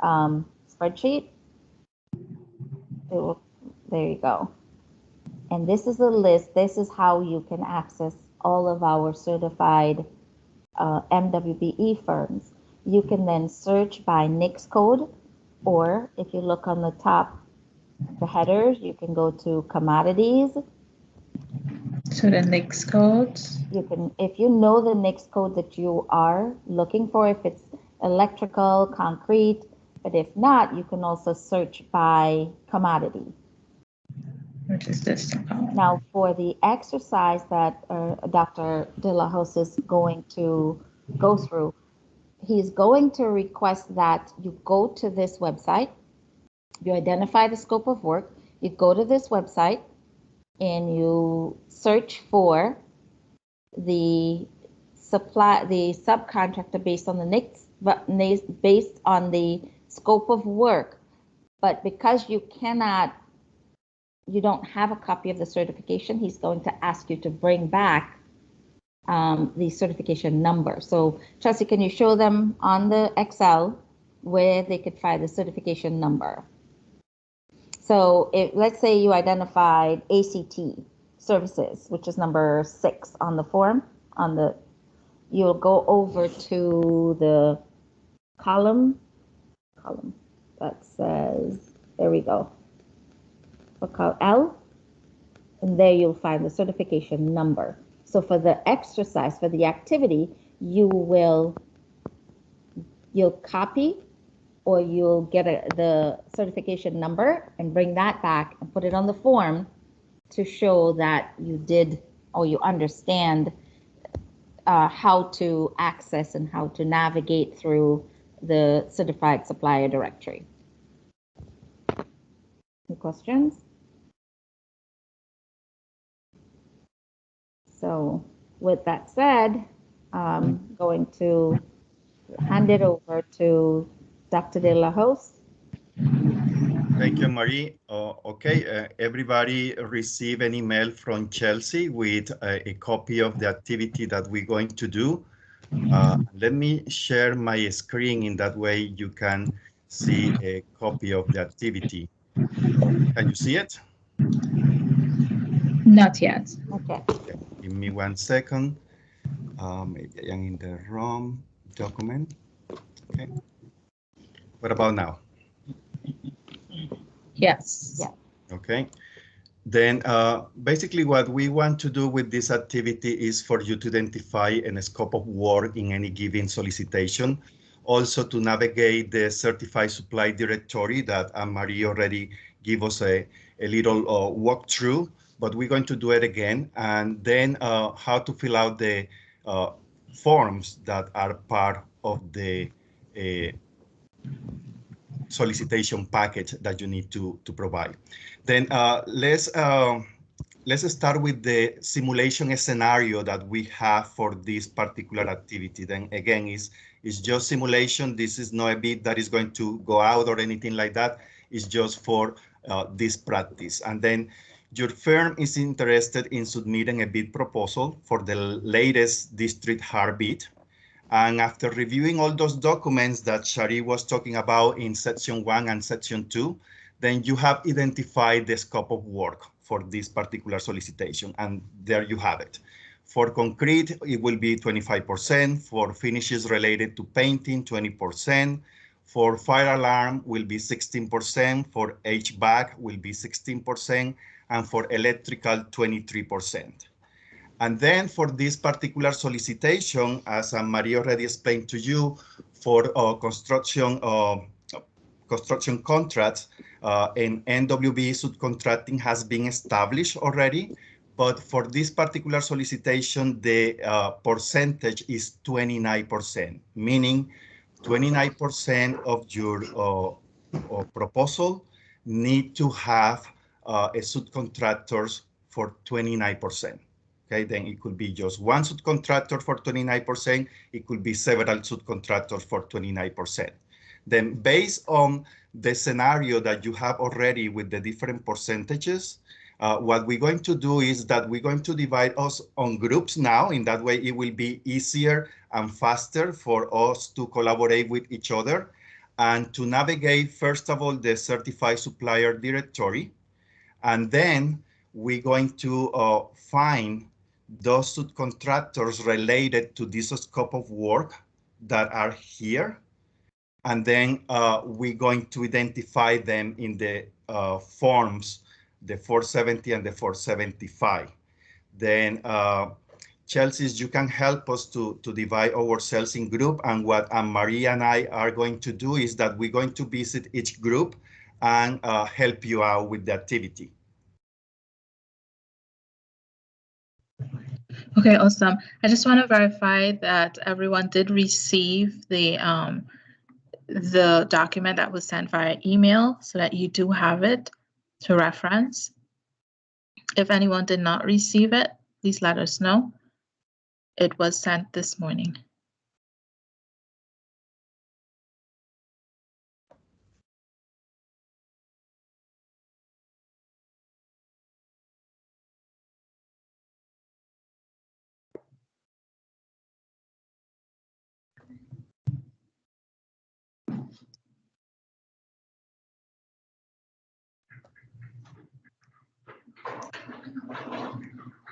spreadsheet. There you go. And this is a list. This is how you can access all of our certified MWBE firms. You can then search by NAICS code, or if you look on the top, the headers, you can go to commodities. So the NAICS codes. You can, if you know the NAICS code that you are looking for, if it's electrical, concrete, but if not, you can also search by commodity. Which is this? Now, for the exercise that Dr. De La Hoz is going to go through, he's going to request that you go to this website, you identify the scope of work, you go to this website, and you search for the subcontractor based on the NAICS, based on the scope of work. But because you don't have a copy of the certification, he's going to ask you to bring back the certification number. So Chelsea, can you show them on the Excel where they could find the certification number? So let's say you identified ACT services, which is number 6 on the form, you'll go over to the column that says, there we go, for L, and there you'll find the certification number. So for the exercise, for the activity, you'll copy or you'll get the certification number and bring that back and put it on the form to show that you did or you understand how to access and how to navigate through the certified supplier directory. Any questions? So with that said, I'm going to hand it over to Dr. De La Hoz. Thank you, Marie. Okay, everybody receive an email from Chelsea with a copy of the activity that we're going to do. Let me share my screen, in that way you can see a copy of the activity. Can you see it? Not yet. Okay. Give me 1 second. Maybe I'm in the wrong document. Okay. What about now? Yes. Yeah. Okay. Then basically what we want to do with this activity is for you to identify a scope of work in any given solicitation. Also to navigate the certified supply directory that Marie already gave us a little walkthrough, but we're going to do it again. And then how to fill out the forms that are part of the solicitation package that you need to provide. Then let's start with the simulation scenario that we have for this particular activity. Then again, it's just simulation. This is not a bid that is going to go out or anything like that. It's just for this practice. And then your firm is interested in submitting a bid proposal for the latest district hard bid. And after reviewing all those documents that Shari was talking about in section 1 and section 2, then you have identified the scope of work for this particular solicitation, and there you have it. For concrete, it will be 25%. For finishes related to painting, 20%. For fire alarm will be 16%. For HVAC will be 16%. And for electrical, 23%. And then for this particular solicitation, as Maria already explained to you, for construction construction contracts, and NWB subcontracting has been established already. But for this particular solicitation, the percentage is 29%, meaning 29% of your proposal need to have a subcontractors for 29%. Okay, then it could be just one subcontractor for 29%. It could be several subcontractors for 29%. Then based on the scenario that you have already with the different percentages, what we're going to do is that we're going to divide us on groups now. In that way, it will be easier and faster for us to collaborate with each other and to navigate, first of all, the certified supplier directory. And then we're going to find those subcontractors related to this scope of work that are here. And then we're going to identify them in the forms, the 470 and the 475. Then Chelsea, you can help us to divide ourselves in group. And what Anne-Marie and I are going to do is that we're going to visit each group and help you out with the activity. Okay, awesome. I just want to verify that everyone did receive the document that was sent via email so that you do have it to reference. If anyone did not receive it, please let us know. It was sent this morning.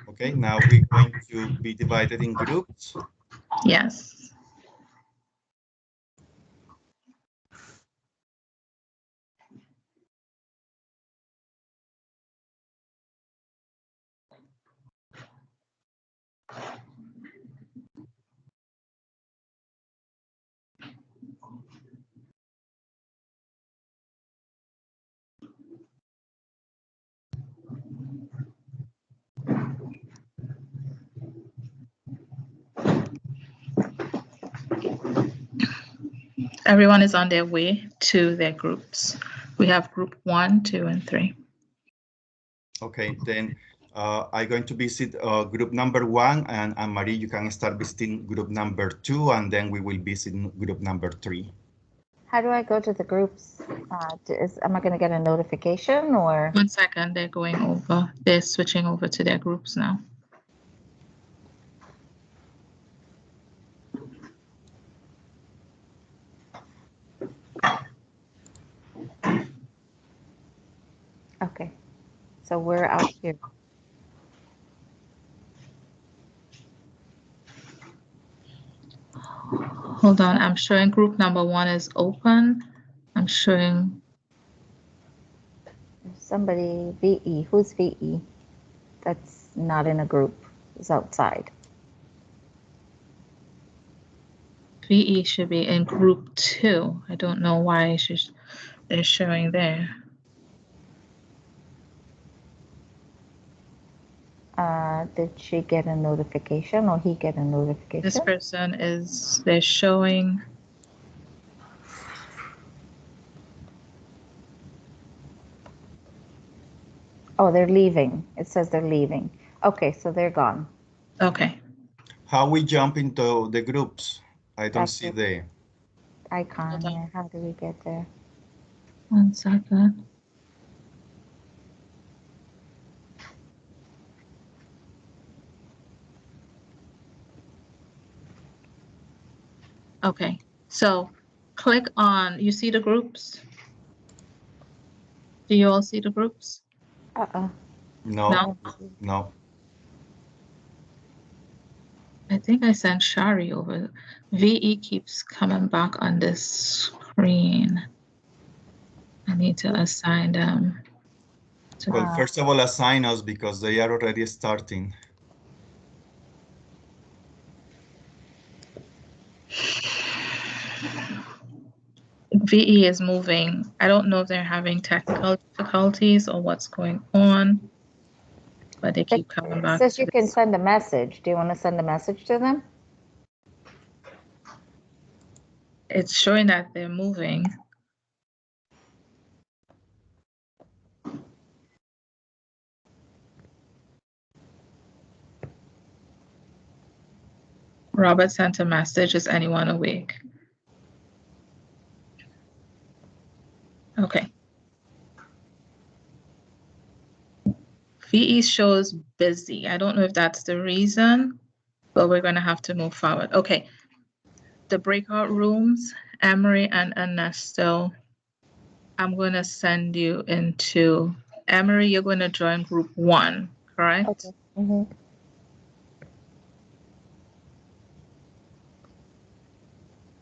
Okay, now we're going to be divided in groups. Yes. Everyone is on their way to their groups. We have group 1, 2, and 3. Okay, then I'm going to visit group number 1, and Marie, you can start visiting group number 2, and then we will visit group number 3. How do I go to the groups? Am I going to get a notification or? 1 second, they're going over. They're switching over to their groups now. Okay, so we're out here. Hold on, I'm showing group number 1 is open. I'm showing Somebody, VE, who's VE? That's not in a group, it's outside. VE should be in group 2. I don't know why they're showing there. Did she get a notification or he get a notification? This person they're showing. Oh, they're leaving. It says they're leaving. Okay, so they're gone. Okay. How we jump into the groups? I don't That's see it. the Icon here. How do we get there? 1 second. Okay, so click on, you see the groups? Do you all see the groups? no. I think I sent Shari over. VE keeps coming back on this screen. I need to assign them. Well, first of all, assign us because they are already starting. VE is moving. I don't know if they're having technical difficulties or what's going on, but they keep coming It back. says to you can this. send a message. Do you want to send a message to them? It's showing that they're moving. Robert sent a message. Is anyone awake? Okay. VE shows busy. I don't know if that's the reason, but we're going to have to move forward. Okay. The breakout rooms, Emery and Ernesto, I'm going to send you into Emery. You're going to join group 1, correct? Okay. Mm-hmm.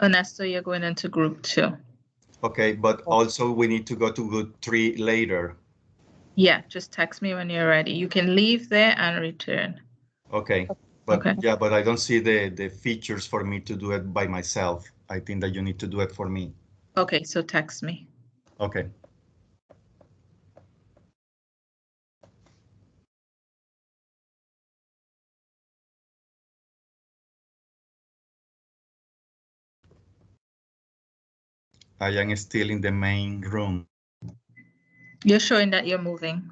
Ernesto, you're going into group 2. Okay, but also we need to go to group 3 later. Yeah, just text me when you're ready. You can leave there and return. Okay, but Okay. yeah, but I don't see the features for me to do it by myself. I think that you need to do it for me. Okay, so text me. Okay. I am still in the main room. You're showing that you're moving.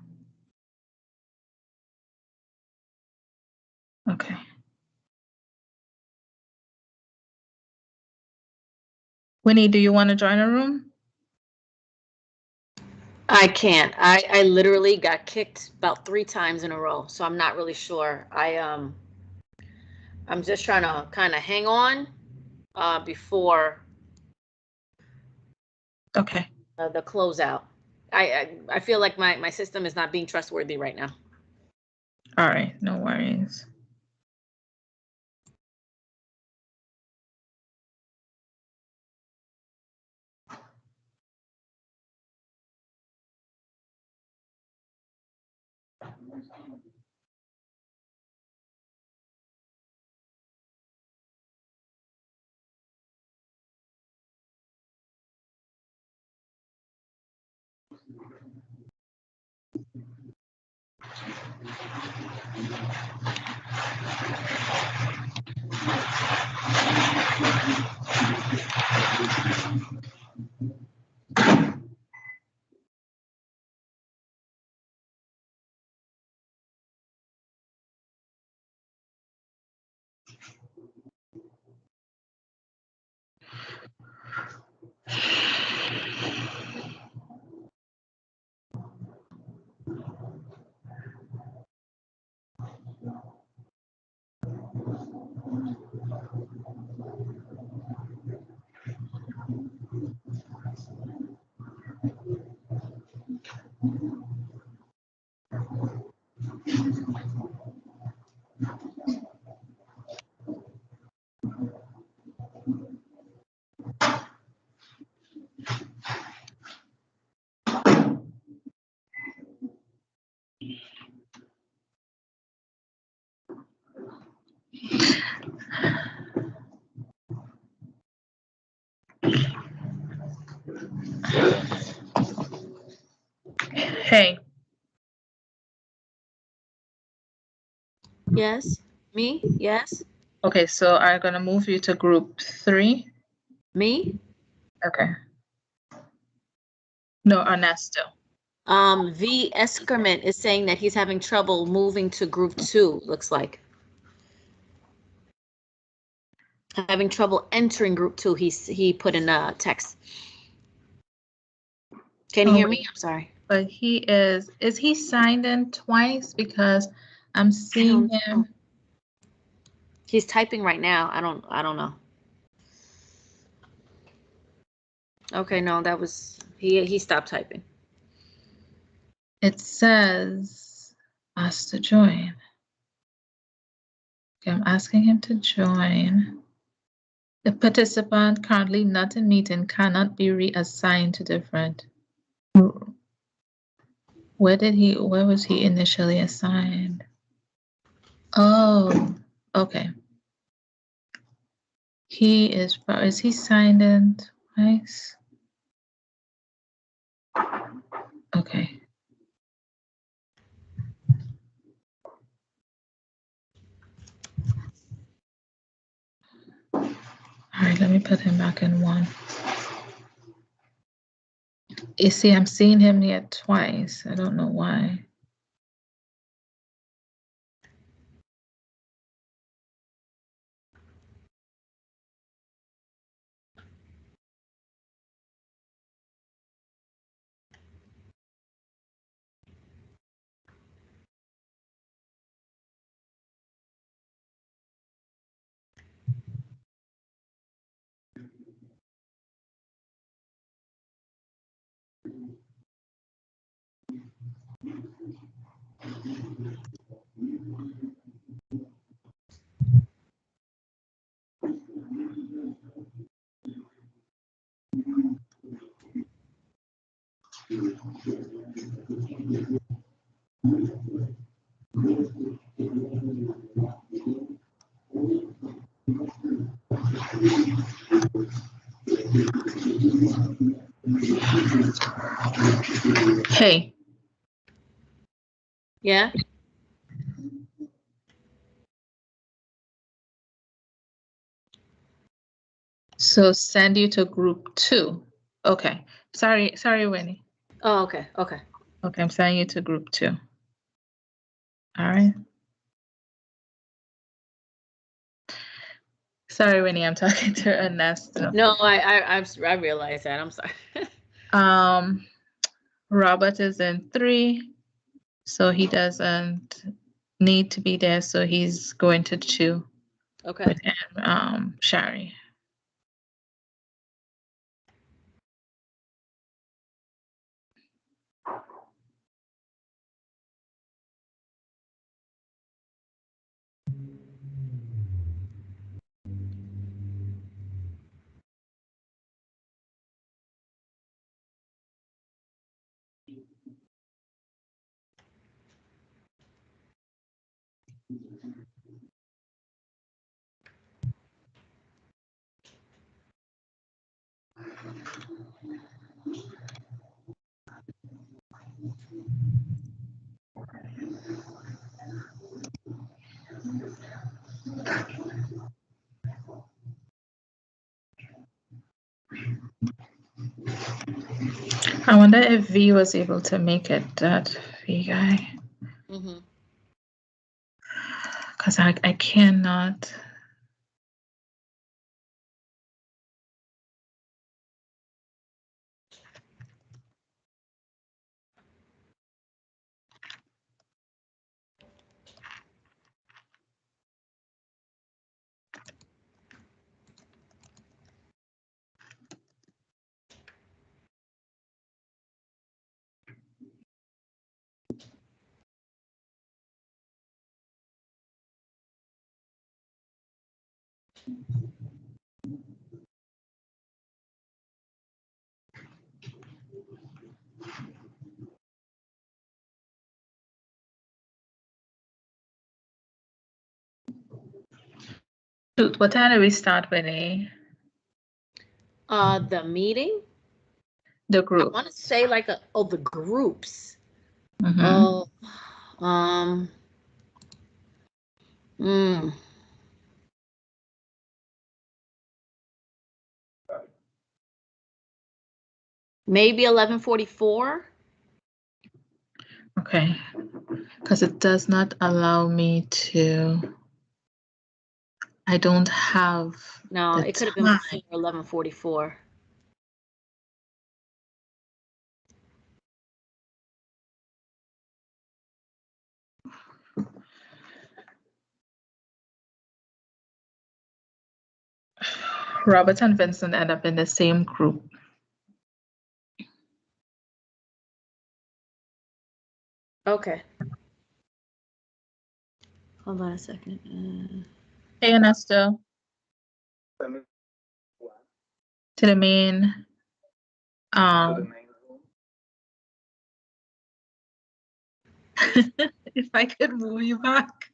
Okay. Winnie, do you want to join a room? I can't. I literally got kicked about 3 times in a row, so I'm not really sure. I'm just trying to kind of hang on before Okay. the closeout. I feel like my system is not being trustworthy right now. All right, no worries. Hey. Yes, me. Yes, Okay, so I'm gonna move you to group 3. me. Okay. No, Ernesto. V Eskerman is saying that he's having trouble moving to group 2. Looks like having trouble entering group 2. He put in a text. Can you hear me? I'm sorry. But is he signed in twice? Because I'm seeing him. He's typing right now. I don't know. Okay, no, that was he stopped typing. It says ask to join. Okay, I'm asking him to join. The participant currently not in meeting cannot be reassigned to different. Where was he initially assigned? Oh, okay. Is he signed in twice? Okay. All right, let me put him back in 1. You see, I'm seeing him here twice. I don't know why. Hey. Yeah. So send you to group 2. Okay. Sorry, Winnie. Oh, okay. Okay. Okay, I'm sending you to group 2. All right. Sorry, Winnie, I'm talking to Ernesto. No, I realize that. I'm sorry. Robert is in 3, so he doesn't need to be there, so he's going to 2 Okay. with Shari. I wonder if V was able to make it, that V guy. Mm-hmm. Because I cannot. Shoot, what time do we start, Winnie? The meeting? The I group. want to say like the groups. Mm-hmm. Oh, maybe 11:44. Okay, because it does not allow me to. I don't have. No, the it could have been time. before 11:44. Robert and Vincent end up in the same group. Okay. Hold on a second. Hey, Ernesto. To the main. If I could move you back.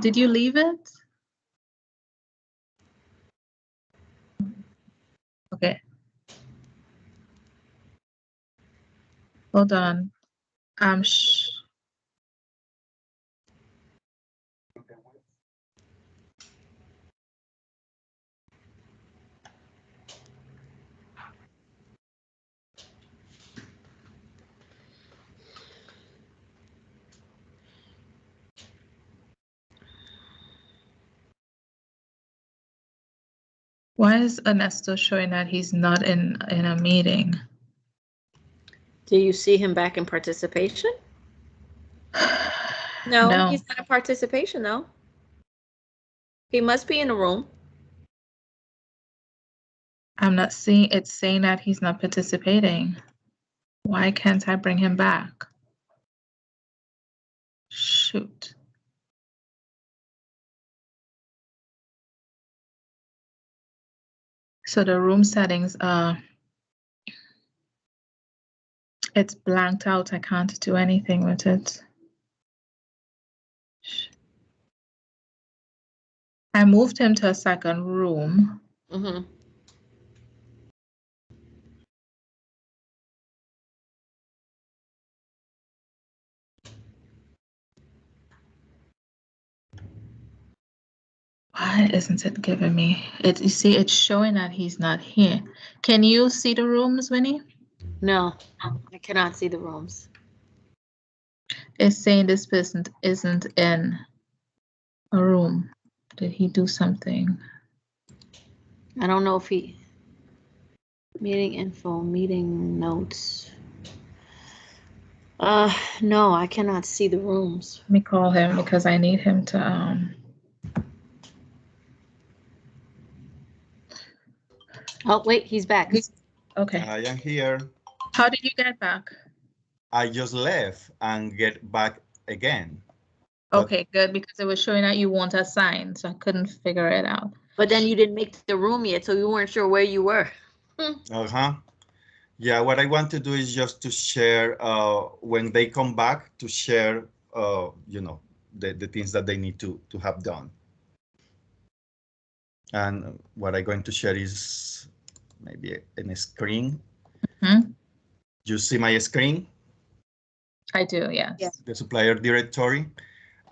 Did you leave it? Okay. Hold on. Why is Ernesto showing that he's not in a meeting? Do you see him back in participation? No, No. he's not in participation though. He must be in the room. I'm not seeing, it's saying that he's not participating. Why can't I bring him back? Shoot. So the room settings are, it's blanked out. I can't do anything with it. I moved him to a second room. Mm-hmm. Why isn't it giving me it? You see, it's showing that he's not here. Can you see the rooms, Winnie? No, I cannot see the rooms. It's saying this person isn't in a room. Did he do something? I don't know if he. Meeting info, meeting notes. No, I cannot see the rooms. Let me call him because I need him to Oh, wait, he's back. Okay. I am here. How did you get back? I just left and get back again. But- Okay, good, because it was showing that you weren't assigned, so I couldn't figure it out. But then you didn't make the room yet, so you weren't sure where you were. Yeah, what I want to do is just to share when they come back to share, you know, the things that they need to have done. And what I'm going to share is maybe a screen. Mm-hmm. You see my screen? I do, yes. Yeah. The supplier directory.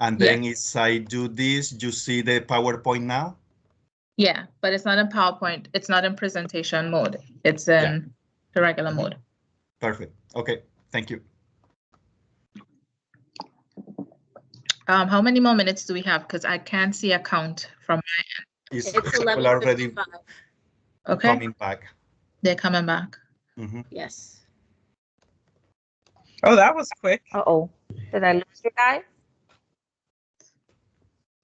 And then as I do this, you see the PowerPoint now? Yeah, but it's not in PowerPoint. It's not in presentation mode. It's in the regular mode. Perfect. Okay, thank you. How many more minutes do we have? Because I can't see a count from my end. It's It's already 11:55. Okay, coming back. they're coming back. Mm-hmm. Yes. Oh, that was quick. Uh-oh. Did I lose you guys?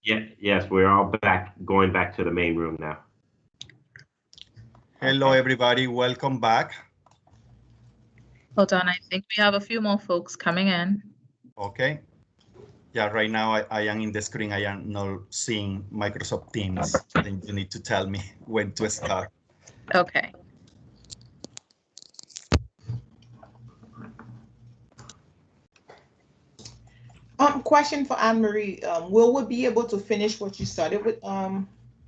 Yeah, yes, we're all back, going back to the main room now. Hello, Okay. everybody. Welcome back. Hold on, I think we have a few more folks coming in. Okay. Yeah, right now I am in the screen. I am not seeing Microsoft Teams. Then you need to tell me when to start. Okay. Question for Anne Marie. Will we be able to finish what you started with a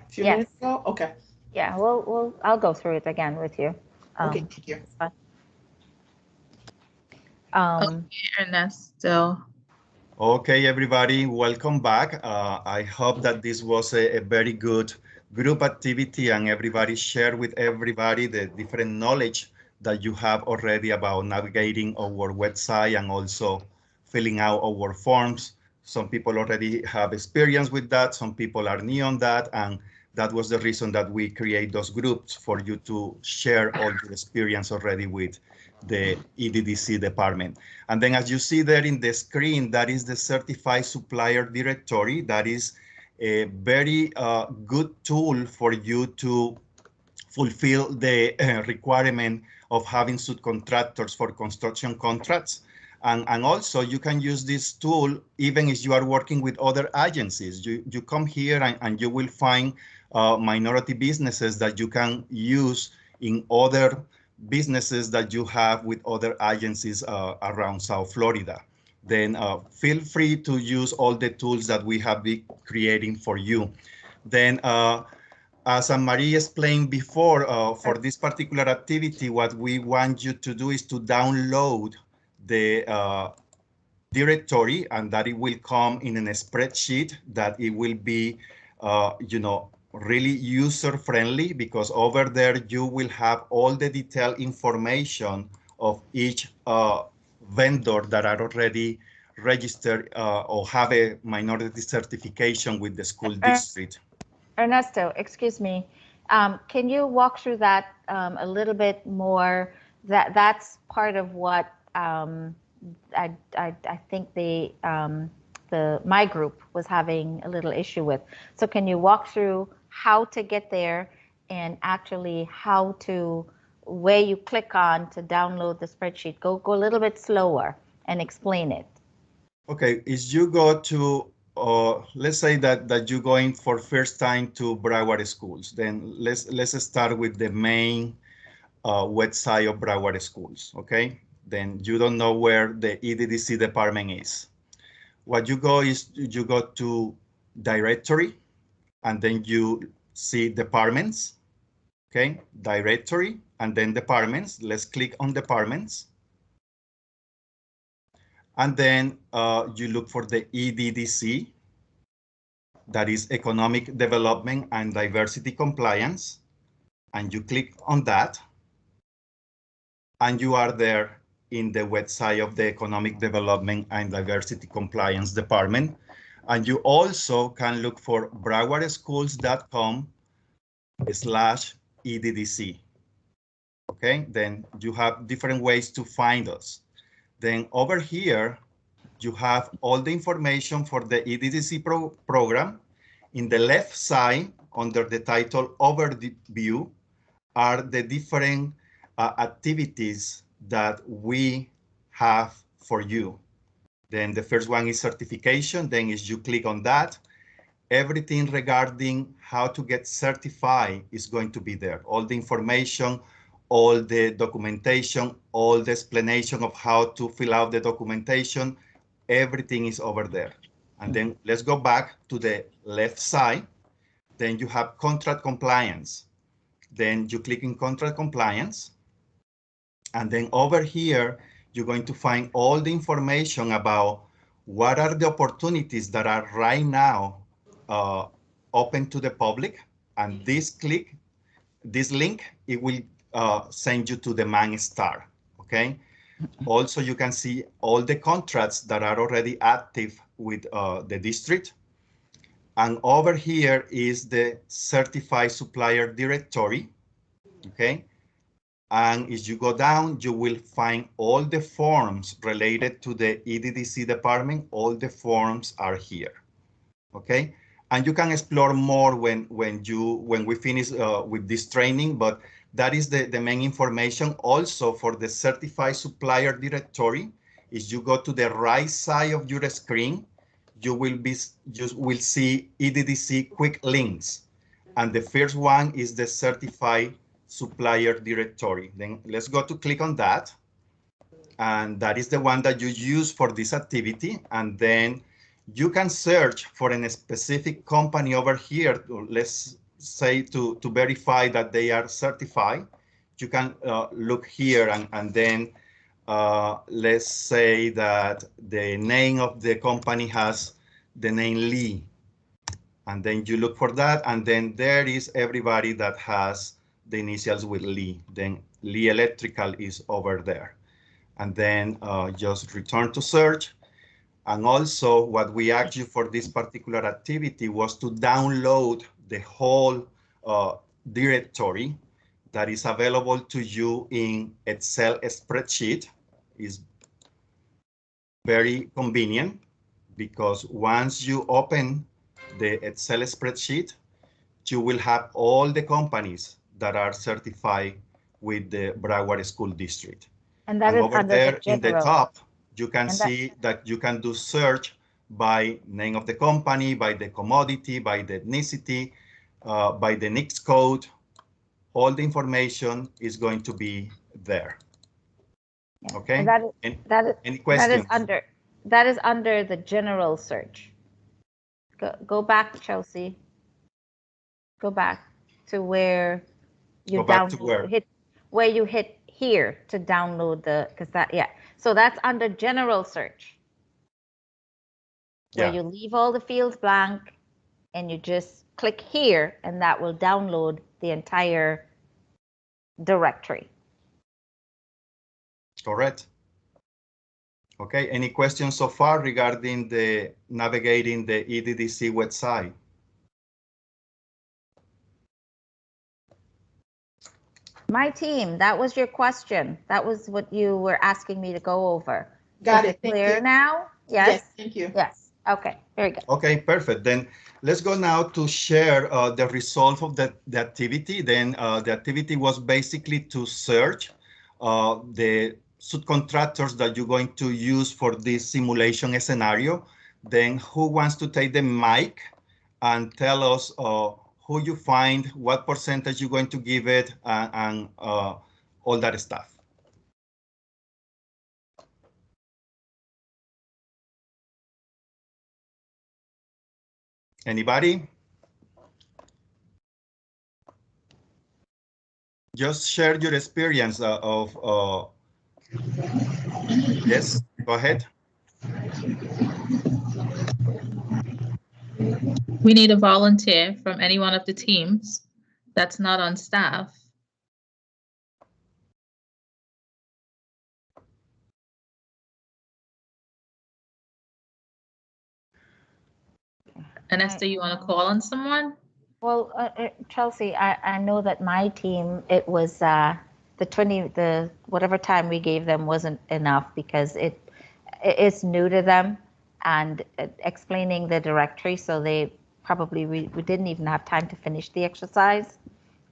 few Yes. minutes ago? Okay. Yeah, I'll go through it again with you. Okay, thank you. It's fine. Ernesto. Okay, everybody, welcome back. I hope that this was a very good group activity and everybody shared with everybody the different knowledge that you have already about navigating our website and also filling out our forms. Some people already have experience with that. Some people are new on that. And that was the reason that we create those groups for you to share all your experience already with the EDDC department. And then as you see there in the screen, that is the Certified Supplier Directory. That is a very good tool for you to fulfill the requirement of having subcontractors for construction contracts. And also you can use this tool even if you are working with other agencies. You come here and you will find minority businesses that you can use in other businesses that you have with other agencies around South Florida. Then feel free to use all the tools that we have been creating for you. Then as Marie explained before, for this particular activity, what we want you to do is to download the directory, and that it will come in a spreadsheet that it will be, really user friendly, because over there you will have all the detailed information of each vendor that are already registered or have a minority certification with the school district. Ernesto, excuse me. Can you walk through that a little bit more? That's part of what I think my group was having a little issue with. So can you walk through how to get there and actually where you click on to download the spreadsheet? Go a little bit slower and explain it. Okay, is you go to, let's say that you're going for first time to Broward Schools, then let's start with the main website of Broward Schools, okay? Then you don't know where the EDDC department is. What you go is you go to directory, and then you see departments, okay? Directory, and then departments. Let's click on departments. And then you look for the EDDC, that is Economic Development and Diversity Compliance, and you click on that, and you are there in the website of the Economic Development and Diversity Compliance Department. And you also can look for browarsschools.com/EDDC. Okay, then you have different ways to find us. Then over here, you have all the information for the EDDC program. In the left side, under the title Overview, are the different activities that we have for you. Then the first one is certification. Then is you click on that, everything regarding how to get certified is going to be there. All the information, all the documentation, all the explanation of how to fill out the documentation, everything is over there. And then let's go back to the left side. Then you have contract compliance. Then you click in contract compliance. And then over here, you're going to find all the information about what are the opportunities that are right now open to the public. And this link, it will send you to the main star, okay? Also, you can see all the contracts that are already active with the district. And over here is the certified supplier directory, okay? And as you go down, you will find all the forms related to the EDDC department. All the forms are here, okay? And you can explore more when we finish with this training, but that is the main information. Also for the certified supplier directory, is you go to the right side of your screen, you will see EDDC quick links. And the first one is the certified supplier directory. Then let's go to click on that. And that is the one that you use for this activity. And then you can search for a specific company over here. Let's say to verify that they are certified. You can look here and then let's say that the name of the company has the name Lee. And then you look for that. And then there is everybody that has the initials with Lee. Then Lee Electrical is over there. And then just return to search. And also what we asked you for this particular activity was to download the whole directory that is available to you in Excel spreadsheet. Is very convenient because once you open the Excel spreadsheet, you will have all the companies that are certified with the Broward School District. And that is over under there the in the general. top, you can see that you can do search by name of the company, by the commodity, by the ethnicity, by the NICS code. All the information is going to be there. Yeah. Okay. And any questions? That is under the general search. Go back, Chelsea. Go back to where you Go back to where? where you hit here to download because so that's under general search, where you leave all the fields blank and you just click here, and that will download the entire directory. Correct. Okay, any questions so far regarding the navigating the EDDC website? My team, that was your question. That was what you were asking me to go over. Got Is it. Thank clear you. now? Yes? Thank you. Yes. Okay, very good. Okay, perfect. Then let's go now to share the result of the activity. Then the activity was basically to search the subcontractors that you're going to use for this simulation scenario. Then who wants to take the mic and tell us who you find, what percentage you're going to give it, and all that stuff? Anybody? Just share your experience of yes, go ahead. We need a volunteer from any one of the teams that's not on staff. And Esther, you want to call on someone? Well, Chelsea, I know that my team, it was whatever time we gave them wasn't enough because it's new to them and explaining the directory. So they probably, we didn't even have time to finish the exercise.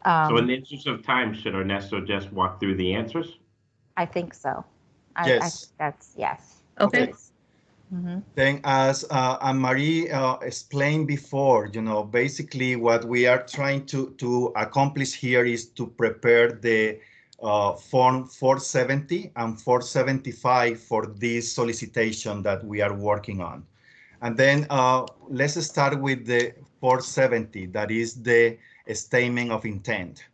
So in the interest of time, should Ernesto just walk through the answers? I think so. Yes. I think that's yes. Okay. Mm-hmm. Then as Anne-Marie explained before, basically what we are trying to accomplish here is to prepare the form 470 and 475 for this solicitation that we are working on. And then let's start with the 470, that is the statement of intent.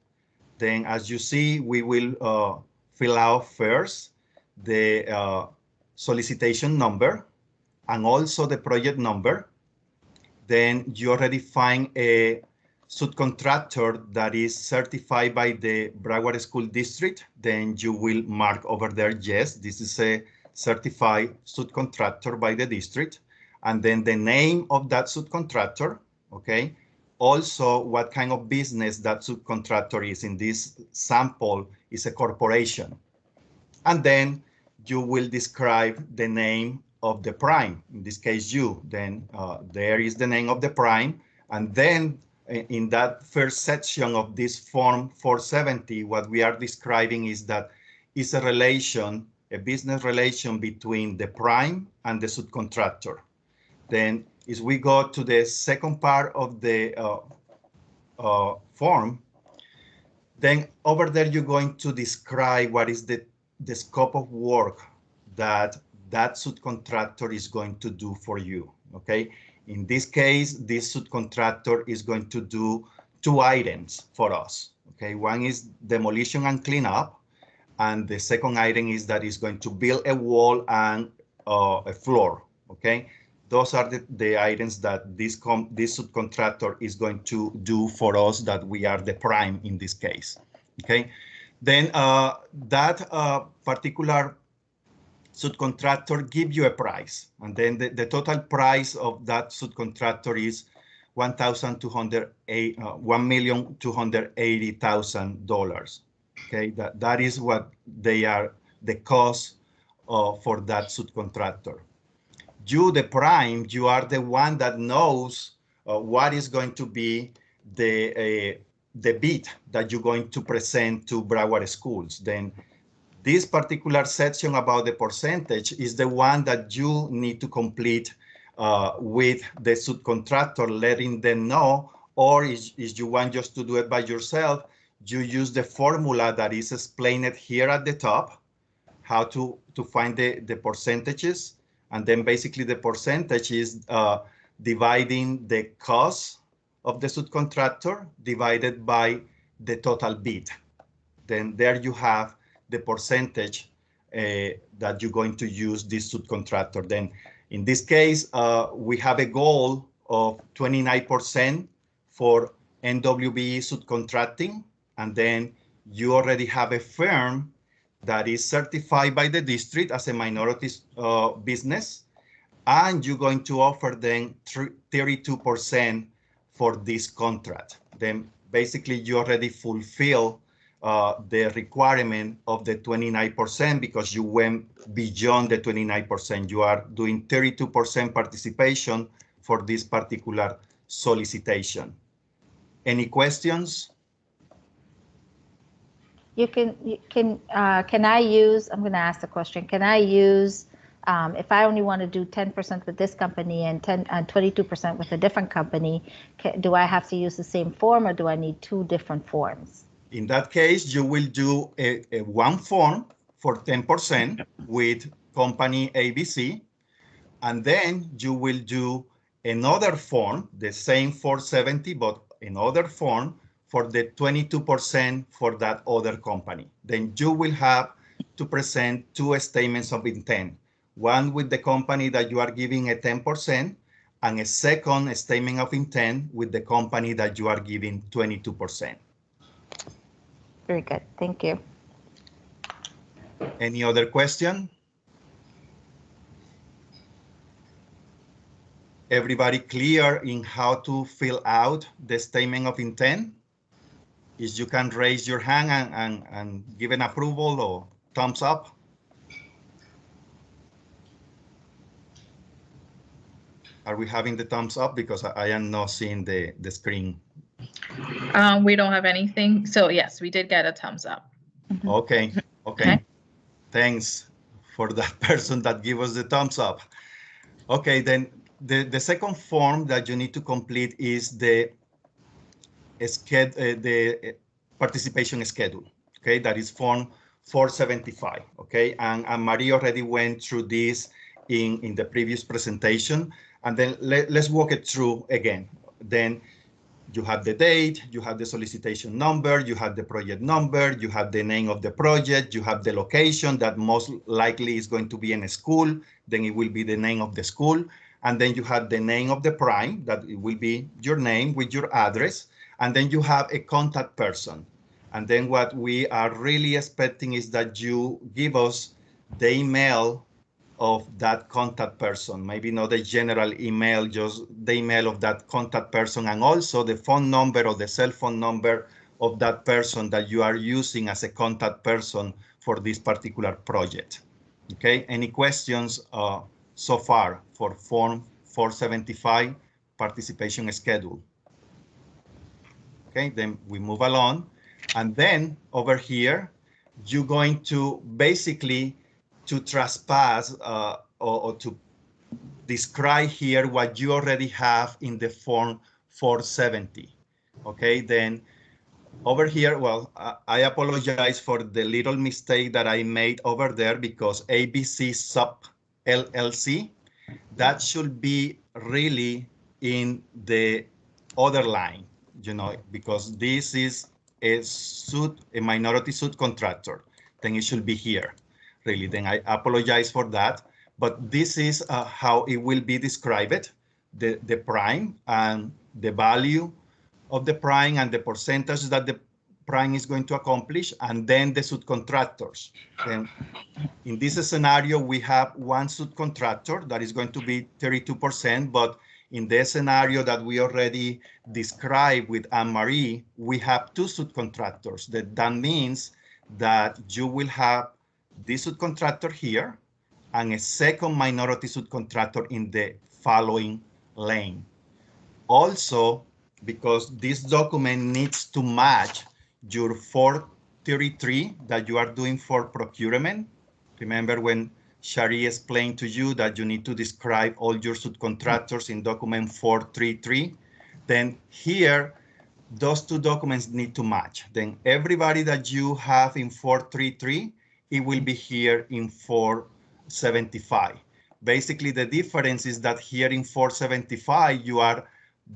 Then as you see, we will fill out first the solicitation number and also the project number. Then you already find a subcontractor that is certified by the Broward School District. Then you will mark over there, yes, this is a certified subcontractor by the district. And then the name of that subcontractor, okay? Also, what kind of business that subcontractor is. In this sample is a corporation. And then you will describe the name of the prime, in this case you. Then there is the name of the prime. And then in that first section of this form 470, what we are describing is that it's a relation, a business relation between the prime and the subcontractor. Then as we go to the second part of the form, then over there you're going to describe what is the scope of work that subcontractor is going to do for you, okay? In this case, this subcontractor is going to do 2 items for us, okay? One is demolition and cleanup, and the second item is that it's going to build a wall and a floor, okay? Those are the items that this subcontractor is going to do for us, that we are the prime in this case, okay? Then that particular subcontractor give you a price, and then the total price of that subcontractor is $1,280,000. Okay, that is what they are, the cost for that subcontractor. You, the prime, you are the one that knows what is going to be the bid that you're going to present to Broward Schools. Then this particular section about the percentage is the one that you need to complete with the subcontractor, letting them know, or if you want just to do it by yourself, you use the formula that is explained here at the top, how to find the percentages. And then basically the percentage is dividing the cost of the subcontractor divided by the total bid. Then there you have the percentage that you're going to use this subcontractor. Then in this case, we have a goal of 29% for NWB subcontracting, and then you already have a firm that is certified by the district as a minority business, and you're going to offer them 32% for this contract. Then basically you already fulfill the requirement of the 29% because you went beyond the 29%. You are doing 32% participation for this particular solicitation. Any questions? Can I use, I'm going to ask the question, can I use, if I only want to do 10% with this company and 22% with a different company, do I have to use the same form or do I need two different forms? In that case, you will do a one form for 10% with company ABC, and then you will do another form, the same 470, but another form for the 22% for that other company. Then you will have to present two statements of intent, one with the company that you are giving a 10%, and a second statement of intent with the company that you are giving 22%. Very good, thank you. Any other question? Everybody clear in how to fill out the statement of intent? Is you can raise your hand and give an approval or thumbs up. Are we having the thumbs up? Because I am not seeing the screen. We don't have anything. So yes, we did get a thumbs up. Okay. Thanks for that person that gave us the thumbs up. Okay, then the second form that you need to complete is the participation schedule. Okay, that is form 475. Okay, and Marie already went through this in the previous presentation. And then let's walk it through again. Then you have the date, you have the solicitation number, you have the project number, you have the name of the project, you have the location that most likely is going to be in a school, then it will be the name of the school. And then you have the name of the prime, that it will be your name with your address. And then you have a contact person. And then what we are really expecting is that you give us the email of that contact person, maybe not a general email, just the email of that contact person, and also the phone number or the cell phone number of that person that you are using as a contact person for this particular project. Okay, any questions so far for form 475 participation schedule? Okay, then we move along. And then over here, you're going to basically to trespass or to describe here what you already have in the form 470. Okay, then over here, well, I apologize for the little mistake that I made over there because ABC sub LLC, that should be really in the other line, you know, because this is a minority subcontractor, then it should be here. Really, then I apologize for that, but this is how it will be described, the prime and the value of the prime and the percentage that the prime is going to accomplish, and then the subcontractors. Then in this scenario, we have one subcontractor that is going to be 32%, but in the scenario that we already described with Anne-Marie, we have two subcontractors. That means that you will have this subcontractor here and a second minority subcontractor in the following lane. Also, because this document needs to match your 433 that you are doing for procurement. Remember when Shari explained to you that you need to describe all your subcontractors in document 433, then here, those two documents need to match. Then everybody that you have in 433, it will be here in 475. Basically, the difference is that here in 475, you are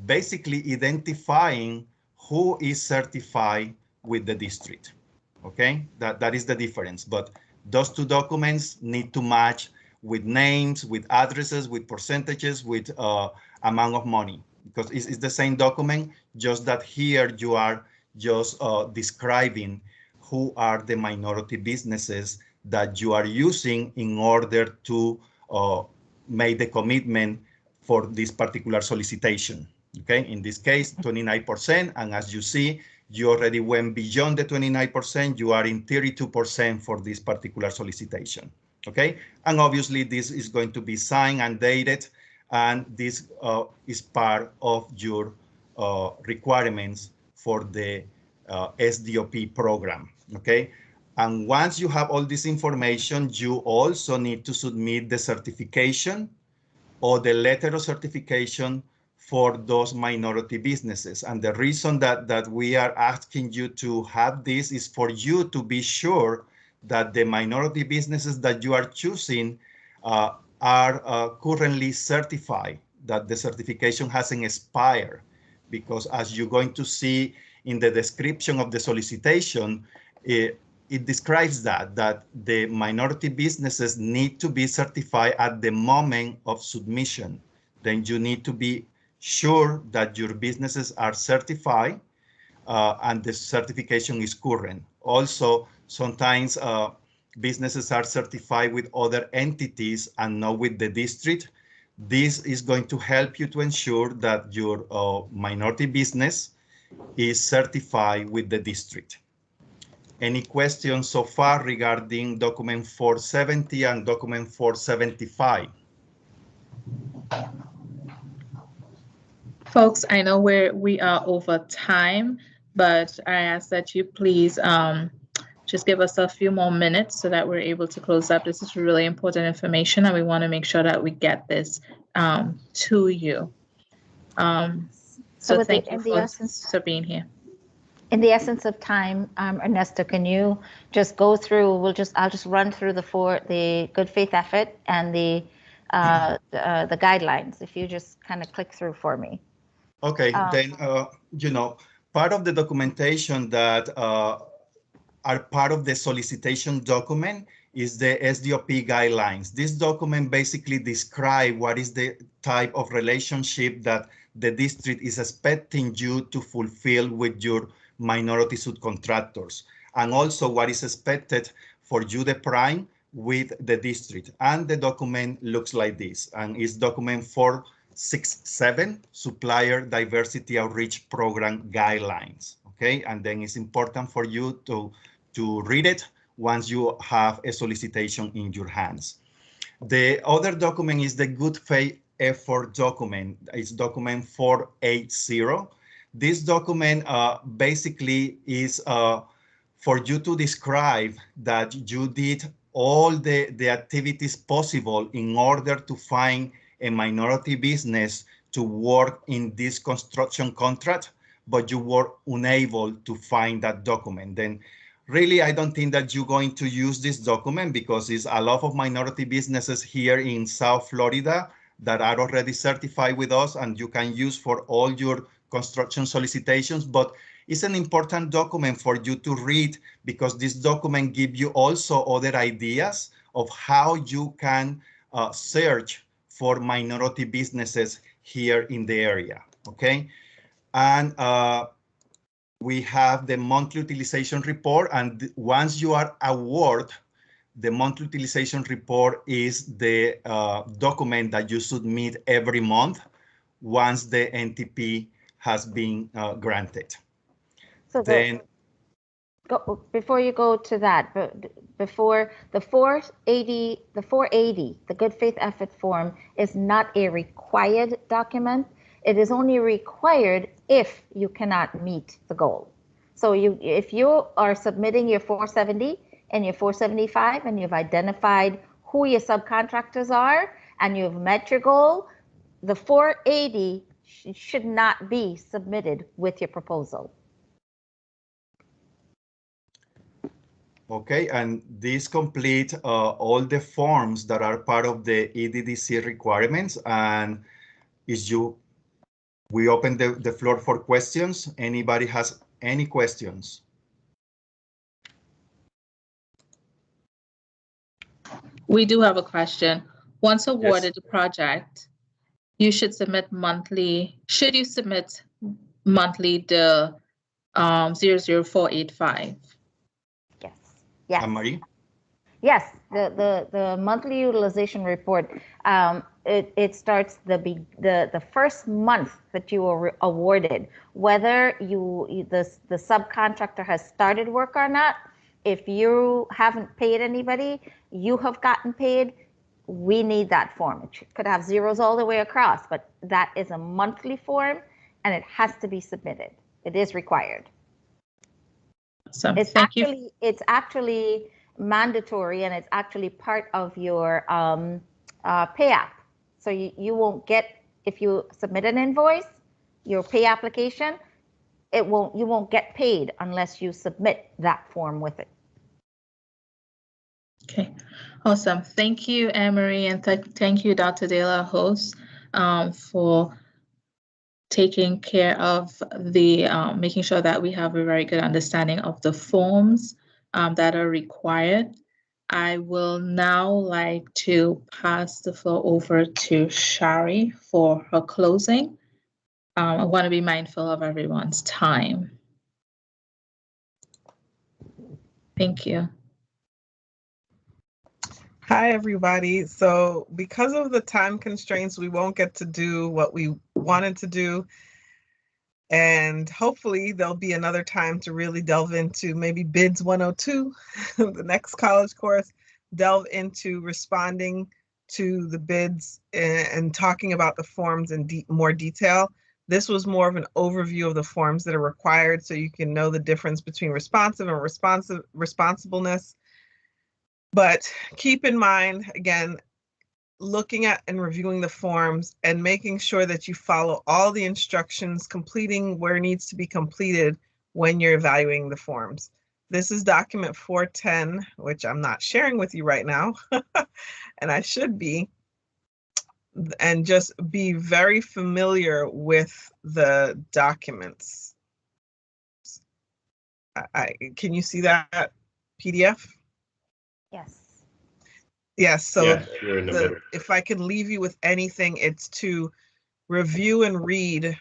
basically identifying who is certified with the district. Okay, that is the difference. But those two documents need to match with names, with addresses, with percentages, with amount of money, because it's the same document, just that here you are just describing who are the minority businesses that you are using in order to make the commitment for this particular solicitation. Okay, in this case, 29%, and as you see, you already went beyond the 29%, you are in 32% for this particular solicitation. Okay, and obviously this is going to be signed and dated, and this is part of your requirements for the SDOP program. Okay, and once you have all this information, you also need to submit the certification or the letter of certification for those minority businesses. And the reason that we are asking you to have this is for you to be sure that the minority businesses that you are choosing are currently certified, that the certification hasn't expired. Because as you're going to see in the description of the solicitation, it describes that the minority businesses need to be certified at the moment of submission. Then you need to be sure that your businesses are certified and the certification is current. Also, sometimes businesses are certified with other entities and not with the district. This is going to help you to ensure that your minority business is certified with the district. Any questions so far regarding document 470 and document 475? Folks, I know we are over time, but I ask that you please just give us a few more minutes so that we're able to close up. This is really important information, and we want to make sure that we get this to you. So thank you for being here. In the essence of time, Ernesto, can you just go through? I'll just run through the good faith effort and the guidelines. If you just kind of click through for me. Okay, then part of the documentation that are part of the solicitation document is the SDOP guidelines. This document basically describes what is the type of relationship that the district is expecting you to fulfill with your minority subcontractors, and also what is expected for you, the prime, with the district. And the document looks like this, and it's document 467, Supplier Diversity Outreach Program Guidelines. Okay, and then it's important for you to read it once you have a solicitation in your hands. The other document is the good faith effort document. It's document 480. This document basically is for you to describe that you did all the activities possible in order to find a minority business to work in this construction contract, but you were unable to find that document. Then really, I don't think that you're going to use this document because it's a lot of minority businesses here in South Florida that are already certified with us and you can use for all your construction solicitations, but it's an important document for you to read because this document gives you also other ideas of how you can search for minority businesses here in the area, okay? And we have the monthly utilization report, and once you are awarded, the monthly utilization report is the document that you submit every month once the NTP has been granted. So then, before you go to that, before the 480, the good faith effort form is not a required document. It is only required if you cannot meet the goal. So if you are submitting your 470 and your 475 and you've identified who your subcontractors are and you've met your goal, the 480 should not be submitted with your proposal. Okay, and these complete all the forms that are part of the EDDC requirements. And we open the floor for questions. Anybody has any questions? We do have a question. Once awarded the project, you should submit monthly. Should you submit monthly the 00485? Yes. Yes. Anne-Marie? Yes, the monthly utilization report, it starts the first month that you were awarded, whether the subcontractor has started work or not. If you haven't paid anybody, you have gotten paid, we need that form. It could have zeros all the way across, but that is a monthly form and it has to be submitted. It is required. So It's actually mandatory, and it's actually part of your pay app. So you won't get, if you submit an invoice, your pay application, you won't get paid unless you submit that form with it. Okay, awesome. Thank you, Anne-Marie, and thank you, Dr. De La Hoz, for taking care of the making sure that we have a very good understanding of the forms that are required. I will now like to pass the floor over to Shari for her closing. I want to be mindful of everyone's time. Thank you. Hi, everybody. So because of the time constraints, we won't get to do what we wanted to do. And hopefully there'll be another time to really delve into maybe BIDS 102, the next college course, delve into responding to the bids and talking about the forms in more detail. This was more of an overview of the forms that are required so you can know the difference between responsive and responsibleness. But keep in mind, again, looking at and reviewing the forms and making sure that you follow all the instructions, completing where needs to be completed when you're evaluating the forms. This is document 410, which I'm not sharing with you right now, and I should be. And just be very familiar with the documents. Can you see that PDF? Yes. Yes, so Yes, you're in the middle. if I can leave you with anything, it's to review and read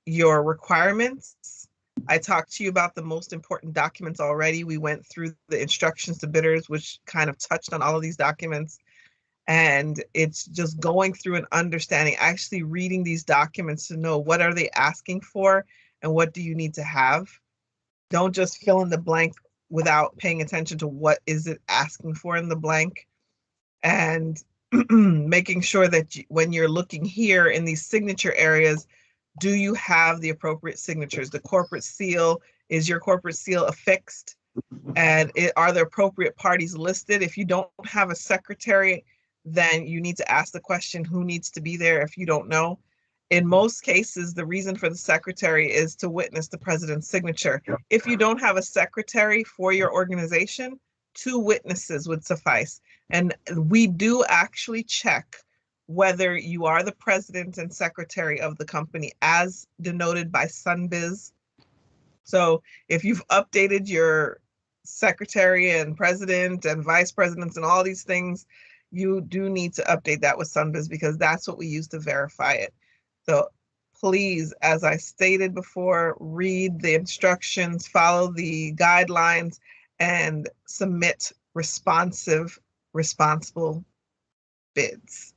your requirements. I talked to you about the most important documents already. We went through the instructions to bidders, which kind of touched on all of these documents. And it's just going through and understanding, actually reading these documents to know what are they asking for and what do you need to have. Don't just fill in the blank without paying attention to what is it asking for in the blank. And making sure that when you're looking here in these signature areas, do you have the appropriate signatures? The corporate seal, is your corporate seal affixed? And are the appropriate parties listed? If you don't have a secretary, then you need to ask the question, who needs to be there if you don't know? In most cases, the reason for the secretary is to witness the president's signature. If you don't have a secretary for your organization, 2 witnesses would suffice. And we do actually check whether you are the president and secretary of the company as denoted by SunBiz. So if you've updated your secretary and president and vice presidents and all these things, you do need to update that with SunBiz because that's what we use to verify it. So please, as I stated before, read the instructions, follow the guidelines, and submit responsible bids.